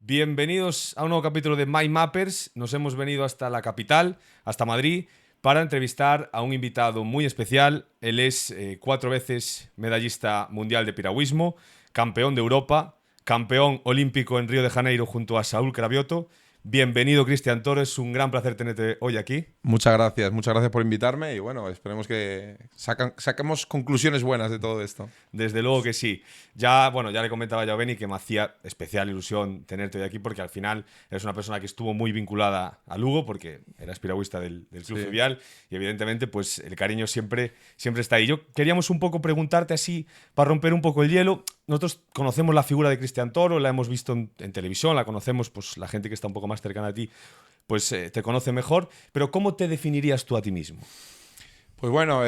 Bienvenidos a un nuevo capítulo de My Mappers. Nos hemos venido hasta la capital, hasta Madrid, para entrevistar a un invitado muy especial. Él es 4 veces medallista mundial de piragüismo, campeón de Europa, campeón olímpico en Río de Janeiro junto a Saúl Cravioto. Bienvenido, Cristian Toro. Es un gran placer tenerte hoy aquí. Muchas gracias por invitarme y bueno, esperemos que saquemos conclusiones buenas de todo esto. Desde luego que sí. Ya le comentaba yo a Benny que me hacía especial ilusión tenerte hoy aquí porque al final eres una persona que estuvo muy vinculada a Lugo porque eras piragüista del Club Fluvial y evidentemente pues el cariño siempre está ahí. Yo queríamos un poco preguntarte así para romper un poco el hielo. Nosotros conocemos la figura de Cristian Toro, la hemos visto en televisión, la conocemos pues la gente que está un poco más cercana a ti pues te conoce mejor, pero ¿cómo te definirías tú a ti mismo? Pues bueno,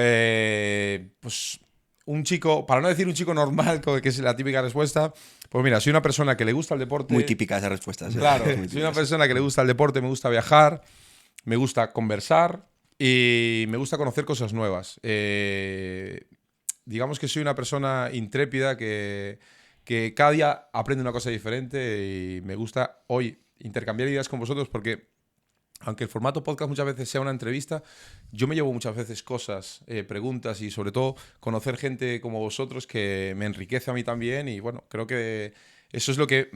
pues un chico, para no decir un chico normal, que es la típica respuesta, pues mira, soy una persona que le gusta el deporte. Muy típica esa respuesta. Claro, soy una persona que le gusta el deporte, me gusta viajar, me gusta conversar y me gusta conocer cosas nuevas. Digamos que soy una persona intrépida que cada día aprende una cosa diferente y me gusta hoy intercambiar ideas con vosotros porque aunque el formato podcast muchas veces sea una entrevista, yo me llevo muchas veces cosas, preguntas y sobre todo conocer gente como vosotros que me enriquece a mí también y bueno, creo que eso es lo que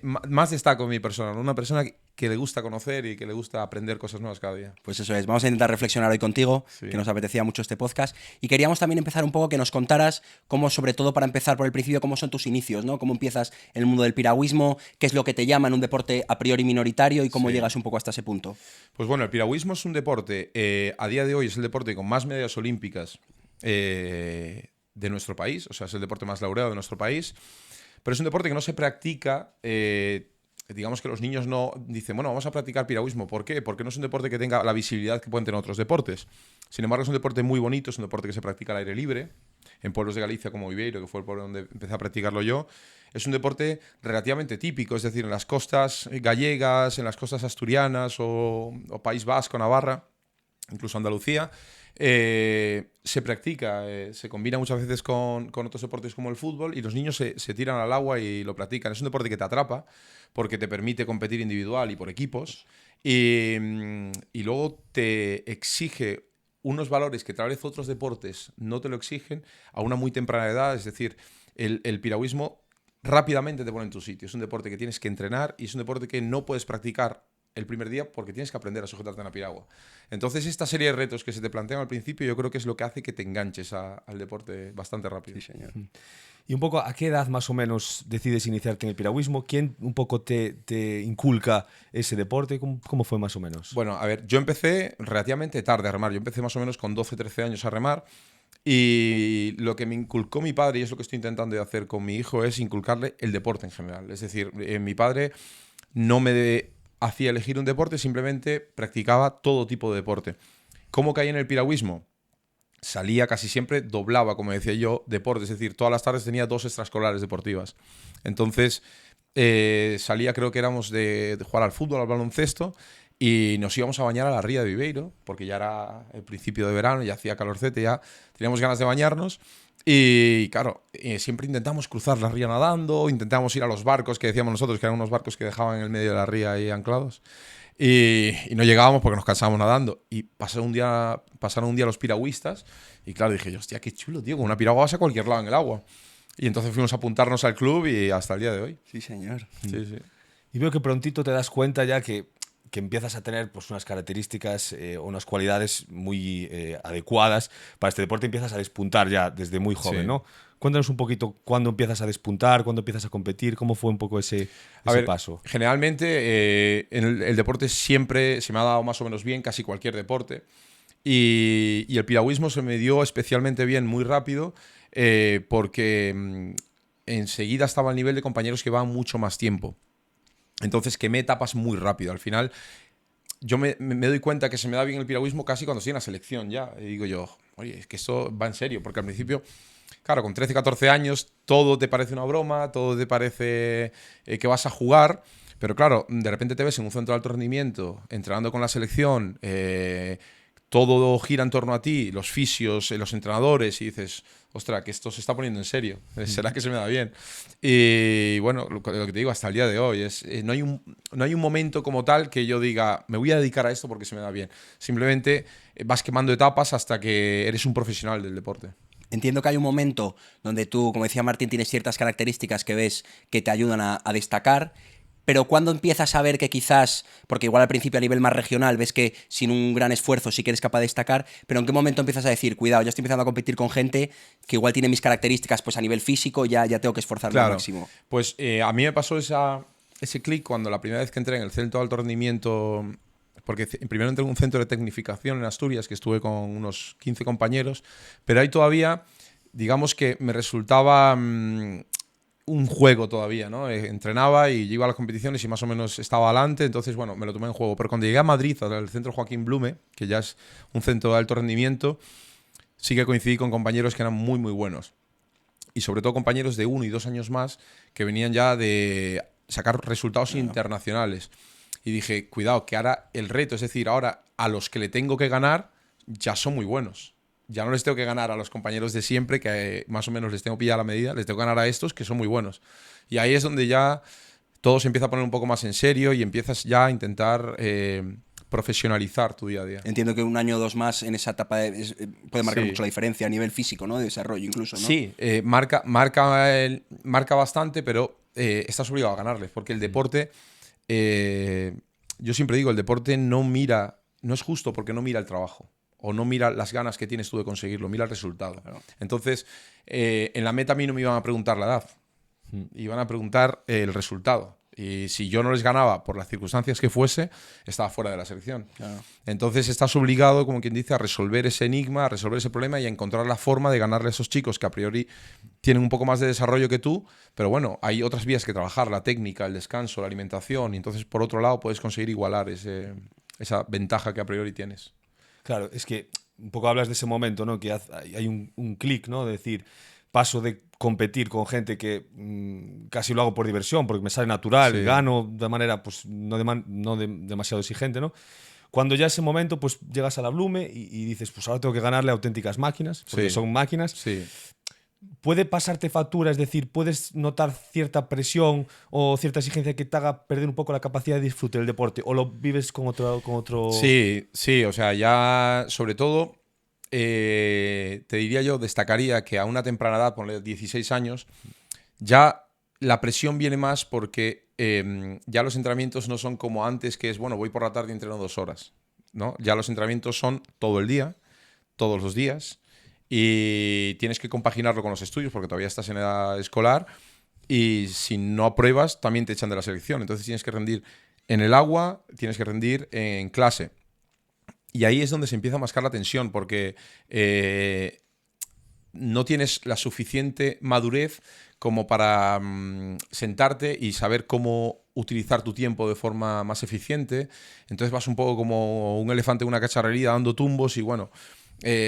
más destaco en mi persona, ¿no? Una persona que le gusta conocer y que le gusta aprender cosas nuevas cada día. Pues eso es, vamos a intentar reflexionar hoy contigo, Sí. que nos apetecía mucho este podcast y queríamos también empezar un poco que nos contaras cómo, sobre todo para empezar por el principio, cómo son tus inicios, ¿no? Cómo empiezas en el mundo del piragüismo, qué es lo que te llama en un deporte a priori minoritario y cómo llegas un poco hasta ese punto. Pues bueno, el piragüismo es un deporte, a día de hoy es el deporte con más medallas olímpicas de nuestro país, o sea, es el deporte más laureado de nuestro país, pero es un deporte que no se practica, digamos que los niños no dicen, bueno, vamos a practicar piragüismo, ¿por qué? Porque no es un deporte que tenga la visibilidad que pueden tener otros deportes. Sin embargo, es un deporte muy bonito, es un deporte que se practica al aire libre, en pueblos de Galicia como Viveiro, que fue el pueblo donde empecé a practicarlo yo. Es un deporte relativamente típico, es decir, en las costas gallegas, en las costas asturianas o País Vasco, Navarra, incluso Andalucía, se practica, se combina muchas veces con otros deportes como el fútbol y los niños se tiran al agua y lo practican. Es un deporte que te atrapa porque te permite competir individual y por equipos y luego te exige unos valores que tal vez otros deportes no te lo exigen a una muy temprana edad. Es decir, el piragüismo rápidamente te pone en tu sitio. Es un deporte que tienes que entrenar y es un deporte que no puedes practicar el primer día porque tienes que aprender a sujetarte en la piragua. Entonces, esta serie de retos que se te plantean al principio yo creo que es lo que hace que te enganches al deporte bastante rápido. Sí, señor. Y un poco, ¿a qué edad más o menos decides iniciarte en el piragüismo? ¿Quién un poco te inculca ese deporte? ¿Cómo fue más o menos? Bueno, a ver, yo empecé relativamente tarde a remar. Yo empecé más o menos con 12, 13 años a remar. Y lo que me inculcó mi padre, y es lo que estoy intentando hacer con mi hijo, es inculcarle el deporte en general. Es decir, mi padre no me hacía elegir un deporte, simplemente practicaba todo tipo de deporte. ¿Cómo caí en el piragüismo? Salía casi siempre, doblaba, como decía yo, deporte. Es decir, todas las tardes tenía 2 extraescolares deportivas. Entonces, salía, creo que éramos de jugar al fútbol, al baloncesto, y nos íbamos a bañar a la ría de Viveiro, porque ya era el principio de verano, ya hacía calorcete, ya teníamos ganas de bañarnos. Y claro, siempre intentamos cruzar la ría nadando, intentamos ir a los barcos que decíamos nosotros, que eran unos barcos que dejaban en el medio de la ría ahí anclados. Y no llegábamos porque nos cansábamos nadando. Y pasaron un día los piragüistas. Y claro, dije yo, hostia, qué chulo, tío, con una piragua vas a cualquier lado en el agua. Y entonces fuimos a apuntarnos al club y hasta el día de hoy. Sí, señor. Sí, sí. Y veo que prontito te das cuenta ya que empiezas a tener pues, unas características o unas cualidades muy adecuadas para este deporte. Empiezas a despuntar ya desde muy joven, Sí. ¿no? Cuéntanos un poquito cuándo empiezas a despuntar, cuándo empiezas a competir, cómo fue un poco ese paso. Generalmente el deporte siempre se me ha dado más o menos bien, casi cualquier deporte. Y el piragüismo se me dio especialmente bien muy rápido porque enseguida estaba al nivel de compañeros que van mucho más tiempo. Entonces quemé etapas muy rápido. Al final yo me doy cuenta que se me da bien el piragüismo casi cuando estoy en la selección ya. Y digo yo, oye, es que esto va en serio, porque al principio, claro, con 13, 14 años todo te parece una broma, todo te parece que vas a jugar, pero claro, de repente te ves en un centro de alto rendimiento, entrenando con la selección, todo gira en torno a ti, los fisios, los entrenadores, y dices, ostras, que esto se está poniendo en serio, ¿será que se me da bien? Y bueno, lo que te digo hasta el día de hoy es, no hay un momento como tal que yo diga, me voy a dedicar a esto porque se me da bien. Simplemente vas quemando etapas hasta que eres un profesional del deporte. Entiendo que hay un momento donde tú, como decía Martín, tienes ciertas características que ves que te ayudan a destacar, pero cuando empiezas a ver que quizás, porque igual al principio a nivel más regional ves que sin un gran esfuerzo sí que eres capaz de destacar, pero ¿en qué momento empiezas a decir, cuidado, ya estoy empezando a competir con gente que igual tiene mis características pues a nivel físico, ya tengo que esforzarme al máximo? Pues a mí me pasó ese clic cuando la primera vez que entré en el centro de alto rendimiento, porque primero entré en un centro de tecnificación en Asturias, que estuve con unos 15 compañeros, pero ahí todavía, digamos que me resultaba un juego todavía, ¿no? Entrenaba y yo iba a las competiciones y más o menos estaba adelante, entonces, bueno, me lo tomé en juego. Pero cuando llegué a Madrid, al centro Joaquín Blume, que ya es un centro de alto rendimiento, sí que coincidí con compañeros que eran muy, muy buenos. Y sobre todo compañeros de 1 y 2 años más que venían ya de sacar resultados internacionales. Y dije, cuidado, que ahora el reto, es decir, ahora a los que le tengo que ganar ya son muy buenos. Ya no les tengo que ganar a los compañeros de siempre, que más o menos les tengo pillada la medida, les tengo que ganar a estos que son muy buenos. Y ahí es donde ya todo se empieza a poner un poco más en serio y empiezas ya a intentar profesionalizar tu día a día. Entiendo que 1 año o 2 más en esa etapa puede marcar mucho la diferencia a nivel físico, ¿no? De desarrollo incluso, ¿no? Sí, marca bastante, pero estás obligado a ganarles, porque el deporte, yo siempre digo, el deporte no es justo porque no mira el trabajo o no mira las ganas que tienes tú de conseguirlo, mira el resultado. Claro. Entonces, en la meta a mí no me iban a preguntar la edad, iban a preguntar el resultado. Y si yo no les ganaba por las circunstancias que fuese, estaba fuera de la selección. Claro. Entonces estás obligado, como quien dice, a resolver ese enigma, a resolver ese problema y a encontrar la forma de ganarle a esos chicos que a priori tienen un poco más de desarrollo que tú, pero bueno, hay otras vías que trabajar, la técnica, el descanso, la alimentación, y entonces por otro lado puedes conseguir igualar esa ventaja que a priori tienes. Claro, es que un poco hablas de ese momento, ¿no? Que hay un clic, ¿no? De decir, paso de competir con gente que casi lo hago por diversión, porque me sale natural, sí, gano de manera pues no demasiado exigente, ¿no? Cuando ya ese momento, pues llegas a la Blume y dices, pues ahora tengo que ganarle a auténticas máquinas, porque sí, son máquinas. Sí. ¿Puede pasarte factura? Es decir, ¿puedes notar cierta presión o cierta exigencia que te haga perder un poco la capacidad de disfrute del deporte? ¿O lo vives con otro...? Sí, o sea, ya sobre todo, te diría yo, destacaría que a una temprana edad, ponle 16 años, ya la presión viene más porque ya los entrenamientos no son como antes, que es, bueno, voy por la tarde y entreno 2 horas, ¿no? Ya los entrenamientos son todo el día, todos los días, y tienes que compaginarlo con los estudios porque todavía estás en edad escolar y si no apruebas también te echan de la selección. Entonces tienes que rendir en el agua, tienes que rendir en clase. Y ahí es donde se empieza a mascar la tensión porque no tienes la suficiente madurez como para sentarte y saber cómo utilizar tu tiempo de forma más eficiente. Entonces vas un poco como un elefante en una cacharrería dando tumbos y bueno...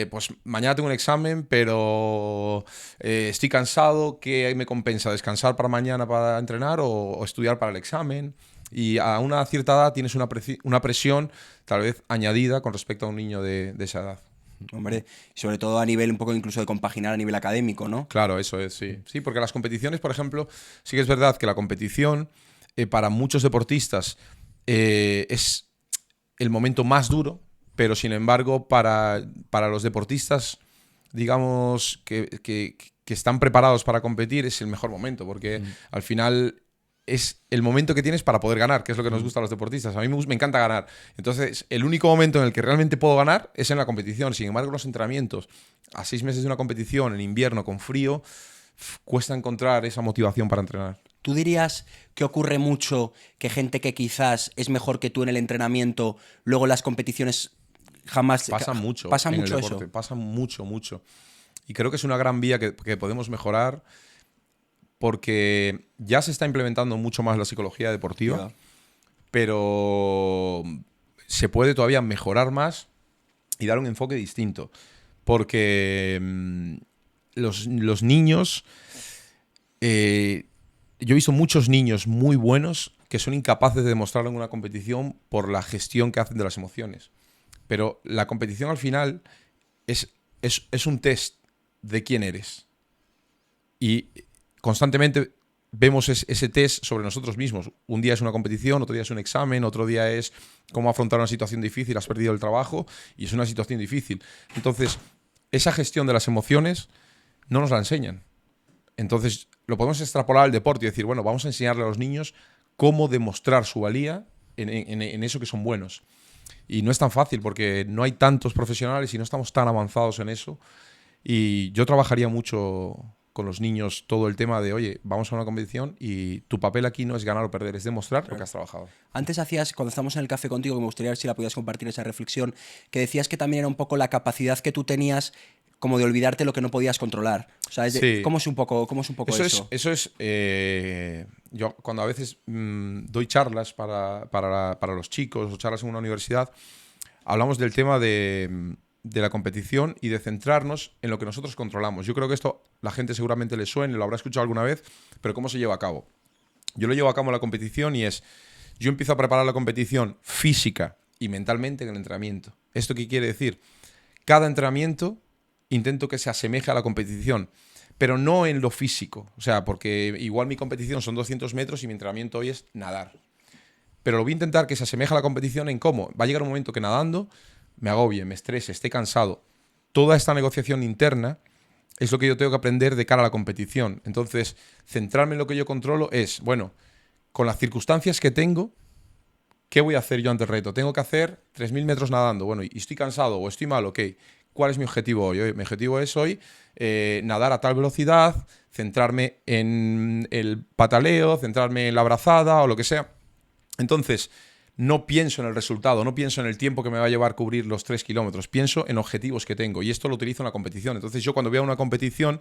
pues mañana tengo un examen, pero estoy cansado. ¿Qué me compensa? ¿Descansar para mañana para entrenar o estudiar para el examen? Y a una cierta edad tienes una presión tal vez añadida con respecto a un niño de esa edad. Hombre, sobre todo a nivel un poco incluso de compaginar a nivel académico, ¿no? Claro, eso es, sí. Sí, porque las competiciones, por ejemplo, sí que es verdad que la competición para muchos deportistas es el momento más duro. Pero, sin embargo, para los deportistas, digamos, que están preparados para competir, es el mejor momento, porque al final es el momento que tienes para poder ganar, que es lo que nos gusta a los deportistas. A mí me encanta ganar. Entonces, el único momento en el que realmente puedo ganar es en la competición. Sin embargo, los entrenamientos, a 6 meses de una competición, en invierno, con frío, cuesta encontrar esa motivación para entrenar. ¿Tú dirías que ocurre mucho que gente que quizás es mejor que tú en el entrenamiento, luego en las competiciones jamás... Pasa mucho. Pasa en mucho el deporte, eso. Pasa mucho, mucho. Y creo que es una gran vía que podemos mejorar porque ya se está implementando mucho más la psicología deportiva, pero se puede todavía mejorar más y dar un enfoque distinto. Porque los niños... yo he visto muchos niños muy buenos que son incapaces de demostrarlo en una competición por la gestión que hacen de las emociones. Pero la competición al final es un test de quién eres. Y constantemente vemos ese test sobre nosotros mismos. Un día es una competición, otro día es un examen, otro día es cómo afrontar una situación difícil, has perdido el trabajo y es una situación difícil. Entonces, esa gestión de las emociones no nos la enseñan. Entonces, lo podemos extrapolar al deporte y decir, bueno, vamos a enseñarle a los niños cómo demostrar su valía en eso que son buenos. Y no es tan fácil porque no hay tantos profesionales y no estamos tan avanzados en eso. Y yo trabajaría mucho con los niños todo el tema de, oye, vamos a una competición y tu papel aquí no es ganar o perder, es demostrar lo que has trabajado. Antes hacías, cuando estábamos en el café contigo, que me gustaría ver si la podías compartir esa reflexión, que decías que también era un poco la capacidad que tú tenías como de olvidarte lo que no podías controlar. O sea, Sí. ¿cómo es un poco eso? Eso es yo cuando a veces doy charlas para los chicos o charlas en una universidad, hablamos del tema de la competición y de centrarnos en lo que nosotros controlamos. Yo creo que esto la gente seguramente le suene, lo habrá escuchado alguna vez, pero ¿cómo se lleva a cabo? Yo lo llevo a cabo en la competición y yo empiezo a preparar la competición física y mentalmente en el entrenamiento. ¿Esto qué quiere decir? Cada entrenamiento intento que se asemeje a la competición, pero no en lo físico. O sea, porque igual mi competición son 200 metros y mi entrenamiento hoy es nadar. Pero lo voy a intentar que se asemeje a la competición en cómo. Va a llegar un momento que nadando me agobie, me estrese, esté cansado. Toda esta negociación interna es lo que yo tengo que aprender de cara a la competición. Entonces, centrarme en lo que yo controlo es, bueno, con las circunstancias que tengo, ¿qué voy a hacer yo ante el reto? Tengo que hacer 3.000 metros nadando. Bueno, y estoy cansado o estoy mal, ok. ¿Cuál es mi objetivo hoy? Mi objetivo es hoy nadar a tal velocidad, centrarme en el pataleo, centrarme en la brazada o lo que sea. Entonces, no pienso en el resultado, no pienso en el tiempo que me va a llevar cubrir los 3 kilómetros, pienso en objetivos que tengo y esto lo utilizo en la competición. Entonces yo cuando voy a una competición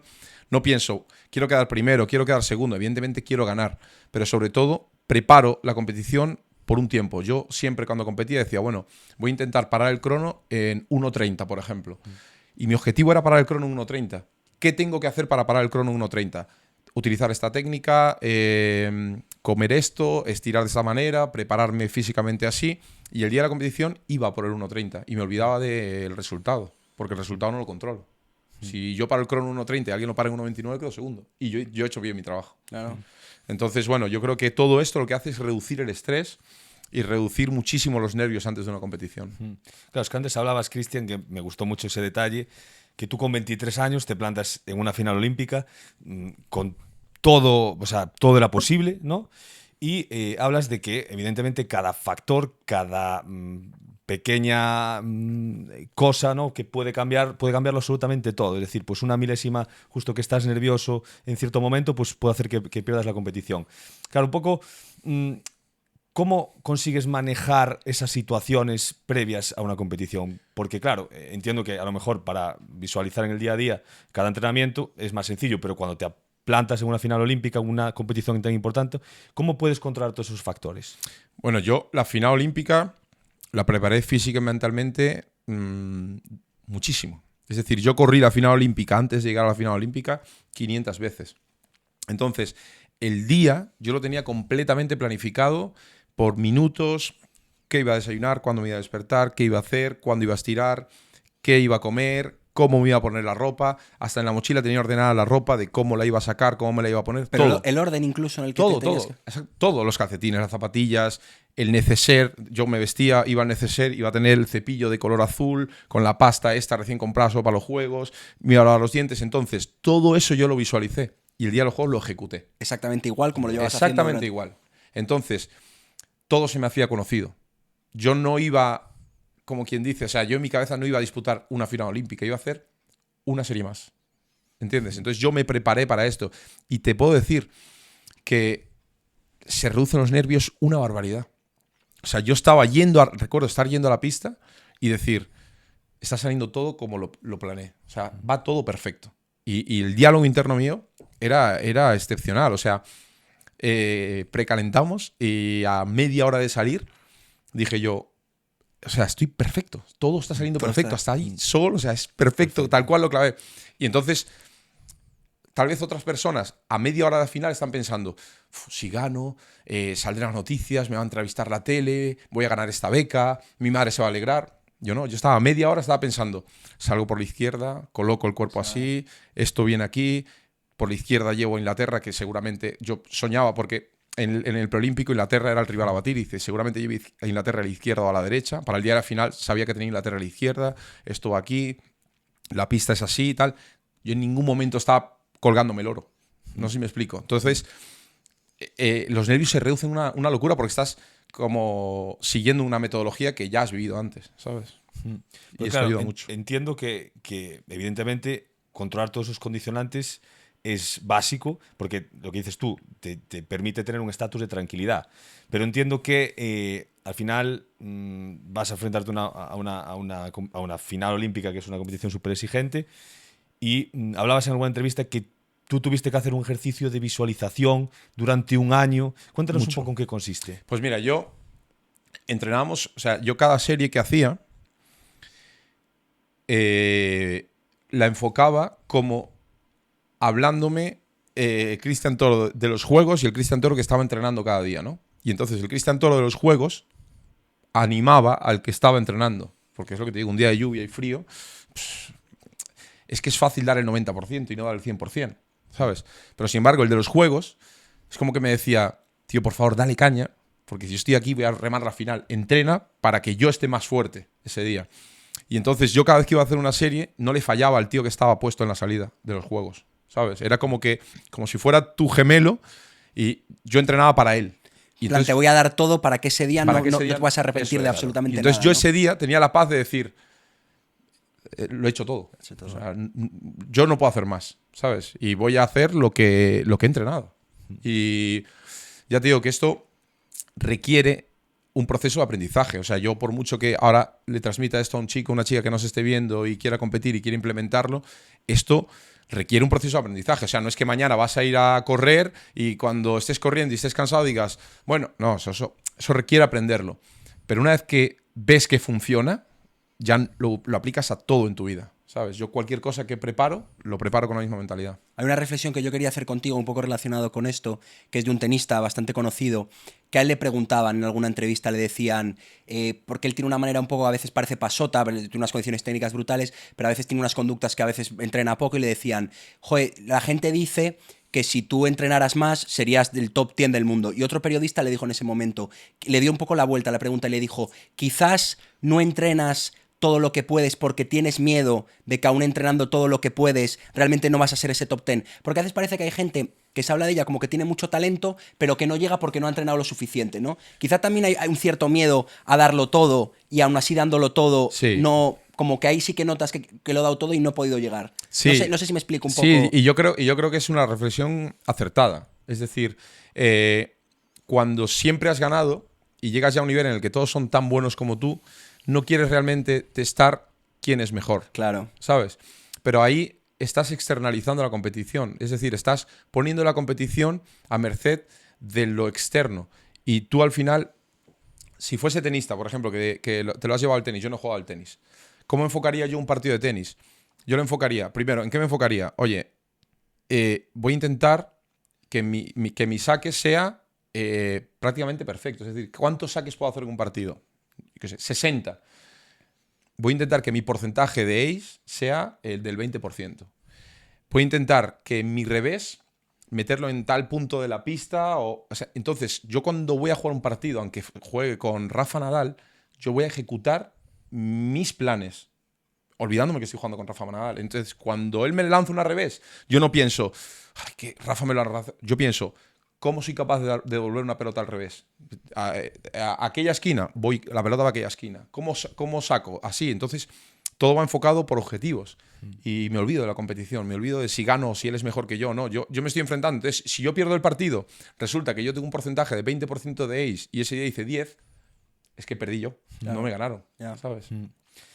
no pienso, quiero quedar primero, quiero quedar segundo, evidentemente quiero ganar, pero sobre todo preparo la competición por un tiempo. Yo siempre cuando competía decía, bueno, voy a intentar parar el crono en 1:30, por ejemplo. Y mi objetivo era parar el crono en 1:30. ¿Qué tengo que hacer para parar el crono en 1:30? Utilizar esta técnica, comer esto, estirar de esta manera, prepararme físicamente así. Y el día de la competición iba por el 1:30 y me olvidaba del resultado, porque el resultado no lo controlo. Si yo paro el crono en 1:30 y alguien lo para en 1:29, quedo segundo. Y yo he hecho bien mi trabajo. Claro. Entonces, bueno, yo creo que todo esto lo que hace es reducir el estrés y reducir muchísimo los nervios antes de una competición. Claro, es que antes hablabas, Cristian, que me gustó mucho ese detalle, que tú con 23 años te plantas en una final olímpica con todo, o sea, todo era posible, ¿no? Y hablas de que, evidentemente, cada factor, cada pequeña cosa, ¿no?, que puede cambiarlo absolutamente todo. Es decir, pues una milésima, justo que estás nervioso en cierto momento, pues puede hacer que pierdas la competición. Claro, un poco, ¿cómo consigues manejar esas situaciones previas a una competición? Porque, claro, entiendo que a lo mejor para visualizar en el día a día cada entrenamiento es más sencillo, pero cuando te plantas en una final olímpica, en una competición tan importante, ¿cómo puedes controlar todos esos factores? Bueno, yo la final olímpica la preparé física y mentalmente muchísimo. Es decir, yo corrí la final olímpica antes de llegar a la final olímpica 500 veces. Entonces, el día yo lo tenía completamente planificado por minutos, qué iba a desayunar, cuándo me iba a despertar, qué iba a hacer, cuándo iba a estirar, qué iba a comer, cómo me iba a poner la ropa. Hasta en la mochila tenía ordenada la ropa de cómo la iba a sacar, cómo me la iba a poner. Pero todo. el orden incluso en el que Todo, te tenías todo. Todo, los calcetines, las zapatillas, el neceser. Yo me vestía, iba al neceser, iba a tener el cepillo de color azul, con la pasta esta recién comprada solo para los juegos, me iba a lavar los dientes. Entonces, todo eso yo lo visualicé. Y el día de los juegos lo ejecuté. Exactamente igual como lo llevas haciendo. Exactamente igual. Entonces, todo se me hacía conocido. Yo no iba, como quien dice, o sea, yo en mi cabeza no iba a disputar una final olímpica, iba a hacer una serie más. ¿Entiendes? Entonces yo me preparé para esto. Y te puedo decir que se reducen los nervios una barbaridad. O sea, yo estaba recuerdo estar yendo a la pista y decir, está saliendo todo como lo planeé. O sea, va todo perfecto. Y el diálogo interno mío era excepcional. O sea, precalentamos y a media hora de salir dije yo, o sea, estoy perfecto. Todo está saliendo perfecto. Hasta ahí, sol, o sea, es perfecto, tal cual lo clavé. Y entonces, tal vez otras personas a media hora de final están pensando, si gano, saldrán las noticias, me va a entrevistar la tele, voy a ganar esta beca, mi madre se va a alegrar. Yo no, yo estaba media hora, estaba pensando, salgo por la izquierda, coloco el cuerpo así, esto viene aquí, por la izquierda llevo a Inglaterra, que seguramente yo soñaba porque en el preolímpico Inglaterra era el rival a batir, y dice, seguramente lleve a Inglaterra a la izquierda o a la derecha. Para el día de la final sabía que tenía Inglaterra a la izquierda, esto va aquí, la pista es así y tal. Yo en ningún momento estaba colgándome el oro. No sé si me explico. Entonces, los nervios se reducen una locura porque estás como siguiendo una metodología que ya has vivido antes, ¿sabes? Y Pero eso claro, ayuda mucho. entiendo que evidentemente controlar todos esos condicionantes es básico, porque lo que dices tú te permite tener un estatus de tranquilidad. Pero entiendo que al final vas a enfrentarte a una final olímpica, que es una competición súper exigente, y hablabas en alguna entrevista que tú tuviste que hacer un ejercicio de visualización durante un año. Cuéntanos un poco en qué consiste. Pues mira, yo entrenábamos, o sea, yo cada serie que hacía la enfocaba como hablándome Cristian Toro de los juegos y el Cristian Toro que estaba entrenando cada día, ¿no? Y entonces el Cristian Toro de los juegos animaba al que estaba entrenando. Porque es lo que te digo, un día de lluvia y frío, es que es fácil dar el 90% y no dar el 100%, ¿sabes? Pero sin embargo, el de los juegos es como que me decía, tío, por favor, dale caña, porque si yo estoy aquí voy a remar la final. Entrena para que yo esté más fuerte ese día. Y entonces yo cada vez que iba a hacer una serie no le fallaba al tío que estaba puesto en la salida de los juegos, ¿sabes? Era como si fuera tu gemelo y yo entrenaba para él. Y entonces, te voy a dar todo para que ese día no te vas a arrepentir de claro. absolutamente y entonces nada. Yo ¿no? ese día tenía la paz de decir, lo he hecho todo. O sea, yo no puedo hacer más, ¿sabes? Y voy a hacer lo que he entrenado. Y ya te digo que esto requiere un proceso de aprendizaje. O sea, yo por mucho que ahora le transmita esto a un chico, una chica que nos esté viendo y quiera competir y quiera implementarlo, esto requiere un proceso de aprendizaje. O sea, no es que mañana vas a ir a correr y cuando estés corriendo y estés cansado digas, bueno, no, eso requiere aprenderlo. Pero una vez que ves que funciona, ya lo aplicas a todo en tu vida, ¿sabes? Yo cualquier cosa que preparo, lo preparo con la misma mentalidad. Hay una reflexión que yo quería hacer contigo un poco relacionado con esto, que es de un tenista bastante conocido, que a él le preguntaban en alguna entrevista, le decían, porque él tiene una manera un poco, a veces parece pasota, tiene unas condiciones técnicas brutales, pero a veces tiene unas conductas que a veces entrena poco, y le decían, joder, la gente dice que si tú entrenaras más serías del top 10 del mundo. Y otro periodista le dijo en ese momento, le dio un poco la vuelta a la pregunta y le dijo, quizás no entrenas todo lo que puedes porque tienes miedo de que aún entrenando todo lo que puedes realmente no vas a ser ese top 10. Porque a veces parece que hay gente que se habla de ella como que tiene mucho talento, pero que no llega porque no ha entrenado lo suficiente, ¿no? Quizá también hay un cierto miedo a darlo todo y aún así dándolo todo, sí. no, como que ahí sí que notas que lo he dado todo y no he podido llegar. Sí. No sé si me explico un poco. Sí, y yo creo que es una reflexión acertada. Es decir, cuando siempre has ganado y llegas ya a un nivel en el que todos son tan buenos como tú, no quieres realmente testar quién es mejor. Claro. ¿Sabes? Pero ahí estás externalizando la competición. Es decir, estás poniendo la competición a merced de lo externo. Y tú al final, si fuese tenista, por ejemplo, que te lo has llevado al tenis, yo no he jugado al tenis, ¿cómo enfocaría yo un partido de tenis? Yo lo enfocaría, primero, ¿en qué me enfocaría? Oye, voy a intentar que mi saque sea prácticamente perfecto. Es decir, ¿cuántos saques puedo hacer en un partido? 60. Voy a intentar que mi porcentaje de ace sea el del 20%. Voy a intentar que mi revés meterlo en tal punto de la pista. O sea, entonces, yo cuando voy a jugar un partido, aunque juegue con Rafa Nadal, yo voy a ejecutar mis planes, olvidándome que estoy jugando con Rafa Nadal. Entonces, cuando él me lanza una revés, yo no pienso, ay, que Rafa me lo arrasa. Yo pienso, ¿cómo soy capaz de devolver una pelota al revés? A aquella esquina, la pelota va a aquella esquina. ¿Cómo saco? Así, entonces todo va enfocado por objetivos. Y me olvido de la competición, me olvido de si gano o si él es mejor que yo. No, yo me estoy enfrentando. Entonces, si yo pierdo el partido, resulta que yo tengo un porcentaje de 20% de ace y ese día hice 10, es que perdí yo. Claro. No me ganaron, ¿sabes?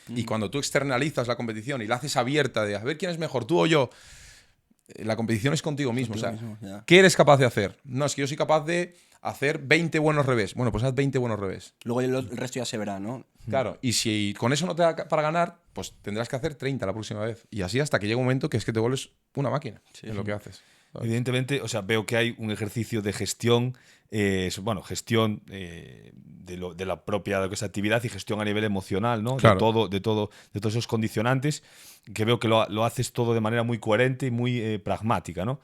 Y cuando tú externalizas la competición y la haces abierta de a ver quién es mejor, tú o yo, la competición es contigo mismo. O sea, ¿qué eres capaz de hacer? No, es que yo soy capaz de hacer 20 buenos revés. Bueno, pues haz 20 buenos revés. Luego el resto ya se verá, ¿no? Claro, y si con eso no te da para ganar, pues tendrás que hacer 30 la próxima vez. Y así hasta que llega un momento que es que te vuelves una máquina en lo que haces. ¿Sabes? Evidentemente, o sea, veo que hay un ejercicio de gestión, gestión de la propia de esa actividad y gestión a nivel emocional, ¿no? Claro. De todos esos condicionantes, que veo que lo haces todo de manera muy coherente y muy pragmática, ¿no?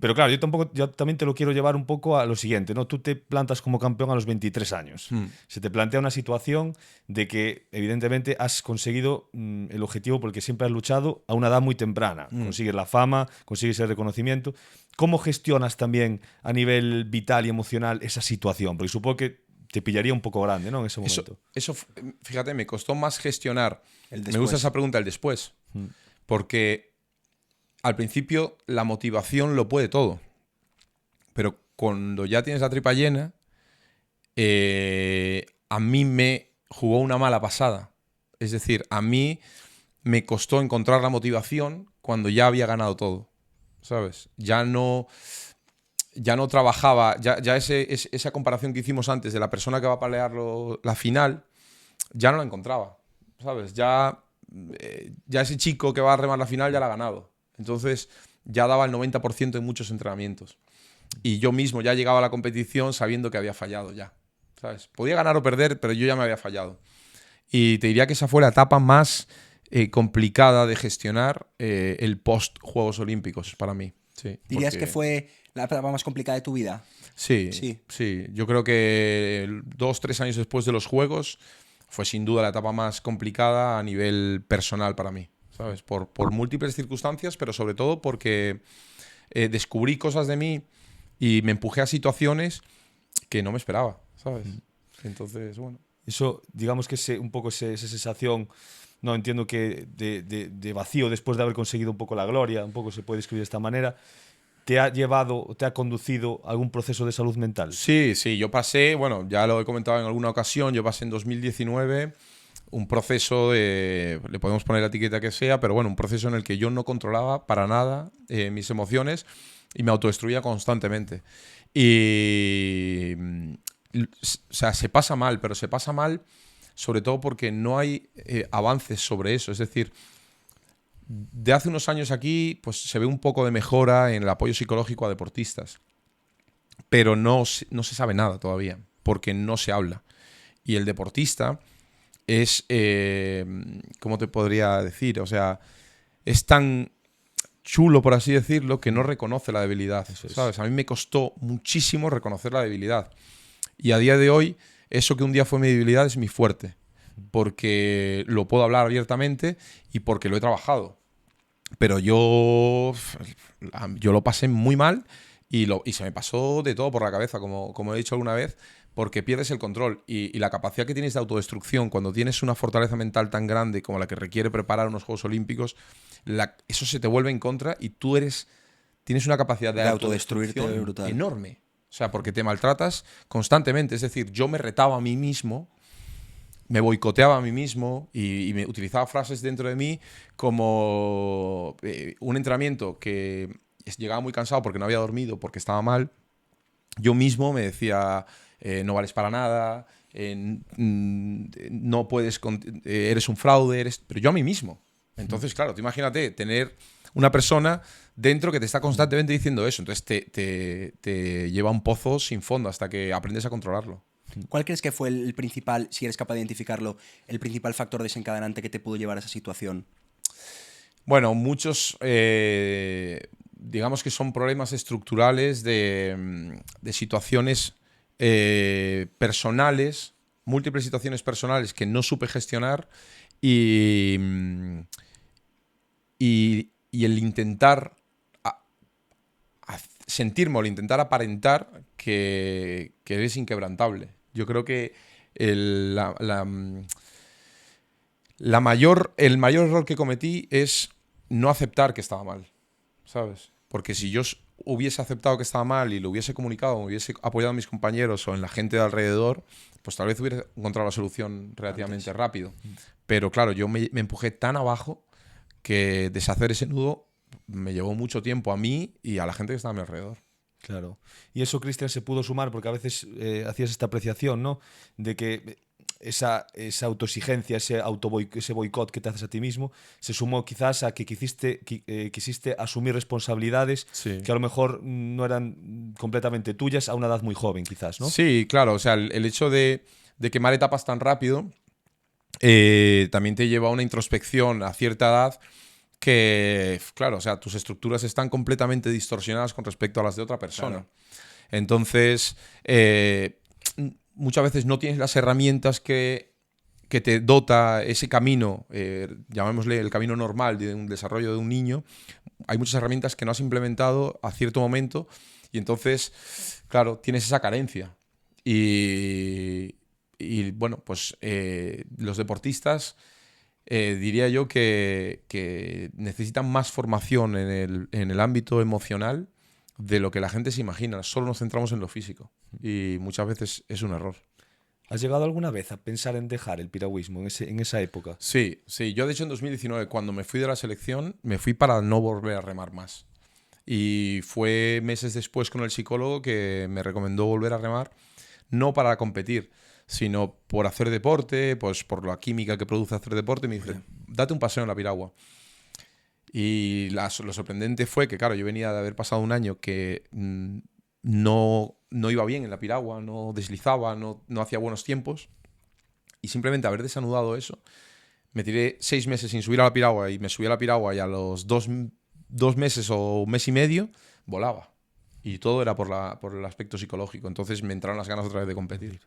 Pero claro, yo también te lo quiero llevar un poco a lo siguiente, ¿no? Tú te plantas como campeón a los 23 años. Se te plantea una situación de que, evidentemente, has conseguido el objetivo porque siempre has luchado a una edad muy temprana. Consigues la fama, consigues el reconocimiento. ¿Cómo gestionas también a nivel vital y emocional esa situación? Porque supongo que te pillaría un poco grande, ¿no? En ese momento. Eso, fíjate, me costó más gestionar. El Me después. gusta esa pregunta, el después. Porque al principio la motivación lo puede todo. Pero cuando ya tienes la tripa llena, a mí me jugó una mala pasada. Es decir, a mí me costó encontrar la motivación cuando ya había ganado todo. ¿Sabes? Ya no trabajaba, esa comparación que hicimos antes de la persona que va a pelear la final, ya no la encontraba, ¿sabes? Ya ese chico que va a remar la final ya la ha ganado. Entonces ya daba el 90% en muchos entrenamientos. Y yo mismo ya llegaba a la competición sabiendo que había fallado ya, ¿sabes? Podía ganar o perder, pero yo ya me había fallado. Y te diría que esa fue la etapa más complicada de gestionar el post-Juegos Olímpicos para mí. Sí, ¿Dirías que fue la etapa más complicada de tu vida? Sí. Yo creo que 2-3 años después de los Juegos fue sin duda la etapa más complicada a nivel personal para mí, ¿sabes? Por múltiples circunstancias, pero sobre todo porque descubrí cosas de mí y me empujé a situaciones que no me esperaba, ¿sabes? Entonces, bueno. Eso, digamos que un poco esa sensación, no entiendo que de vacío después de haber conseguido un poco la gloria, un poco se puede describir de esta manera, ¿te ha conducido a algún proceso de salud mental? Sí, yo pasé, bueno, ya lo he comentado en alguna ocasión, yo pasé en 2019 un proceso le podemos poner la etiqueta que sea, pero bueno, un proceso en el que yo no controlaba para nada mis emociones y me autodestruía constantemente. Y, o sea, se pasa mal, pero se pasa mal sobre todo porque no hay avances sobre eso. Es decir, de hace unos años aquí pues se ve un poco de mejora en el apoyo psicológico a deportistas, pero no se sabe nada todavía, porque no se habla. Y el deportista es, ¿cómo te podría decir? O sea, es tan chulo, por así decirlo, que no reconoce la debilidad, ¿sabes? A mí me costó muchísimo reconocer la debilidad. Y a día de hoy, eso que un día fue mi debilidad es mi fuerte, porque lo puedo hablar abiertamente y porque lo he trabajado. Pero yo lo pasé muy mal y se me pasó de todo por la cabeza, como he dicho alguna vez, porque pierdes el control y la capacidad que tienes de autodestrucción cuando tienes una fortaleza mental tan grande como la que requiere preparar unos Juegos Olímpicos, eso se te vuelve en contra y tú tienes una capacidad de autodestruirte brutal, enorme. O sea, porque te maltratas constantemente. Es decir, yo me retaba a mí mismo, me boicoteaba a mí mismo y me utilizaba frases dentro de mí como un entrenamiento que llegaba muy cansado porque no había dormido, porque estaba mal. Yo mismo me decía, no vales para nada, no puedes, eres un fraude, pero yo a mí mismo. Entonces, claro, tú imagínate tener una persona dentro que te está constantemente diciendo eso. Entonces te lleva a un pozo sin fondo hasta que aprendes a controlarlo. ¿Cuál crees que fue el principal, si eres capaz de identificarlo, el principal factor desencadenante que te pudo llevar a esa situación? Bueno, muchos, digamos que son problemas estructurales de situaciones personales, múltiples situaciones personales que no supe gestionar y el intentar sentirme o el intentar aparentar que eres inquebrantable. Yo creo que el mayor error que cometí es no aceptar que estaba mal, ¿sabes? Porque si yo hubiese aceptado que estaba mal y lo hubiese comunicado, me hubiese apoyado a mis compañeros o en la gente de alrededor, pues tal vez hubiera encontrado la solución relativamente rápido. Pero claro, yo me empujé tan abajo que deshacer ese nudo me llevó mucho tiempo a mí y a la gente que estaba a mi alrededor. Claro. Y eso, Cristian, se pudo sumar porque a veces hacías esta apreciación, ¿no? De que esa autoexigencia, ese boicot que te haces a ti mismo, se sumó quizás a que quisiste asumir responsabilidades que a lo mejor no eran completamente tuyas a una edad muy joven, quizás, ¿no? Sí, claro. O sea, el hecho de de quemar etapas tan rápido, también te lleva a una introspección a cierta edad que, claro, o sea, tus estructuras están completamente distorsionadas con respecto a las de otra persona. Claro. Entonces, muchas veces no tienes las herramientas que te dota ese camino, llamémosle el camino normal de un desarrollo de un niño. Hay muchas herramientas que no has implementado a cierto momento y entonces, claro, tienes esa carencia. Y bueno, pues los deportistas diría yo que necesitan más formación en el ámbito emocional de lo que la gente se imagina. Solo nos centramos en lo físico y muchas veces es un error. ¿Has llegado alguna vez a pensar en dejar el piragüismo en esa época? Sí. Yo de hecho en 2019, cuando me fui de la selección, me fui para no volver a remar más. Y fue meses después con el psicólogo que me recomendó volver a remar, no para competir, sino por hacer deporte, pues por la química que produce hacer deporte. Me dice, date un paseo en la piragua. Y lo sorprendente fue que, claro, yo venía de haber pasado un año que no iba bien en la piragua, no deslizaba, no hacía buenos tiempos. Y simplemente haber desanudado eso, me tiré 6 meses sin subir a la piragua y me subí a la piragua y a los 2 meses o un mes y medio volaba. Y todo era por el aspecto psicológico. Entonces me entraron las ganas otra vez de competir.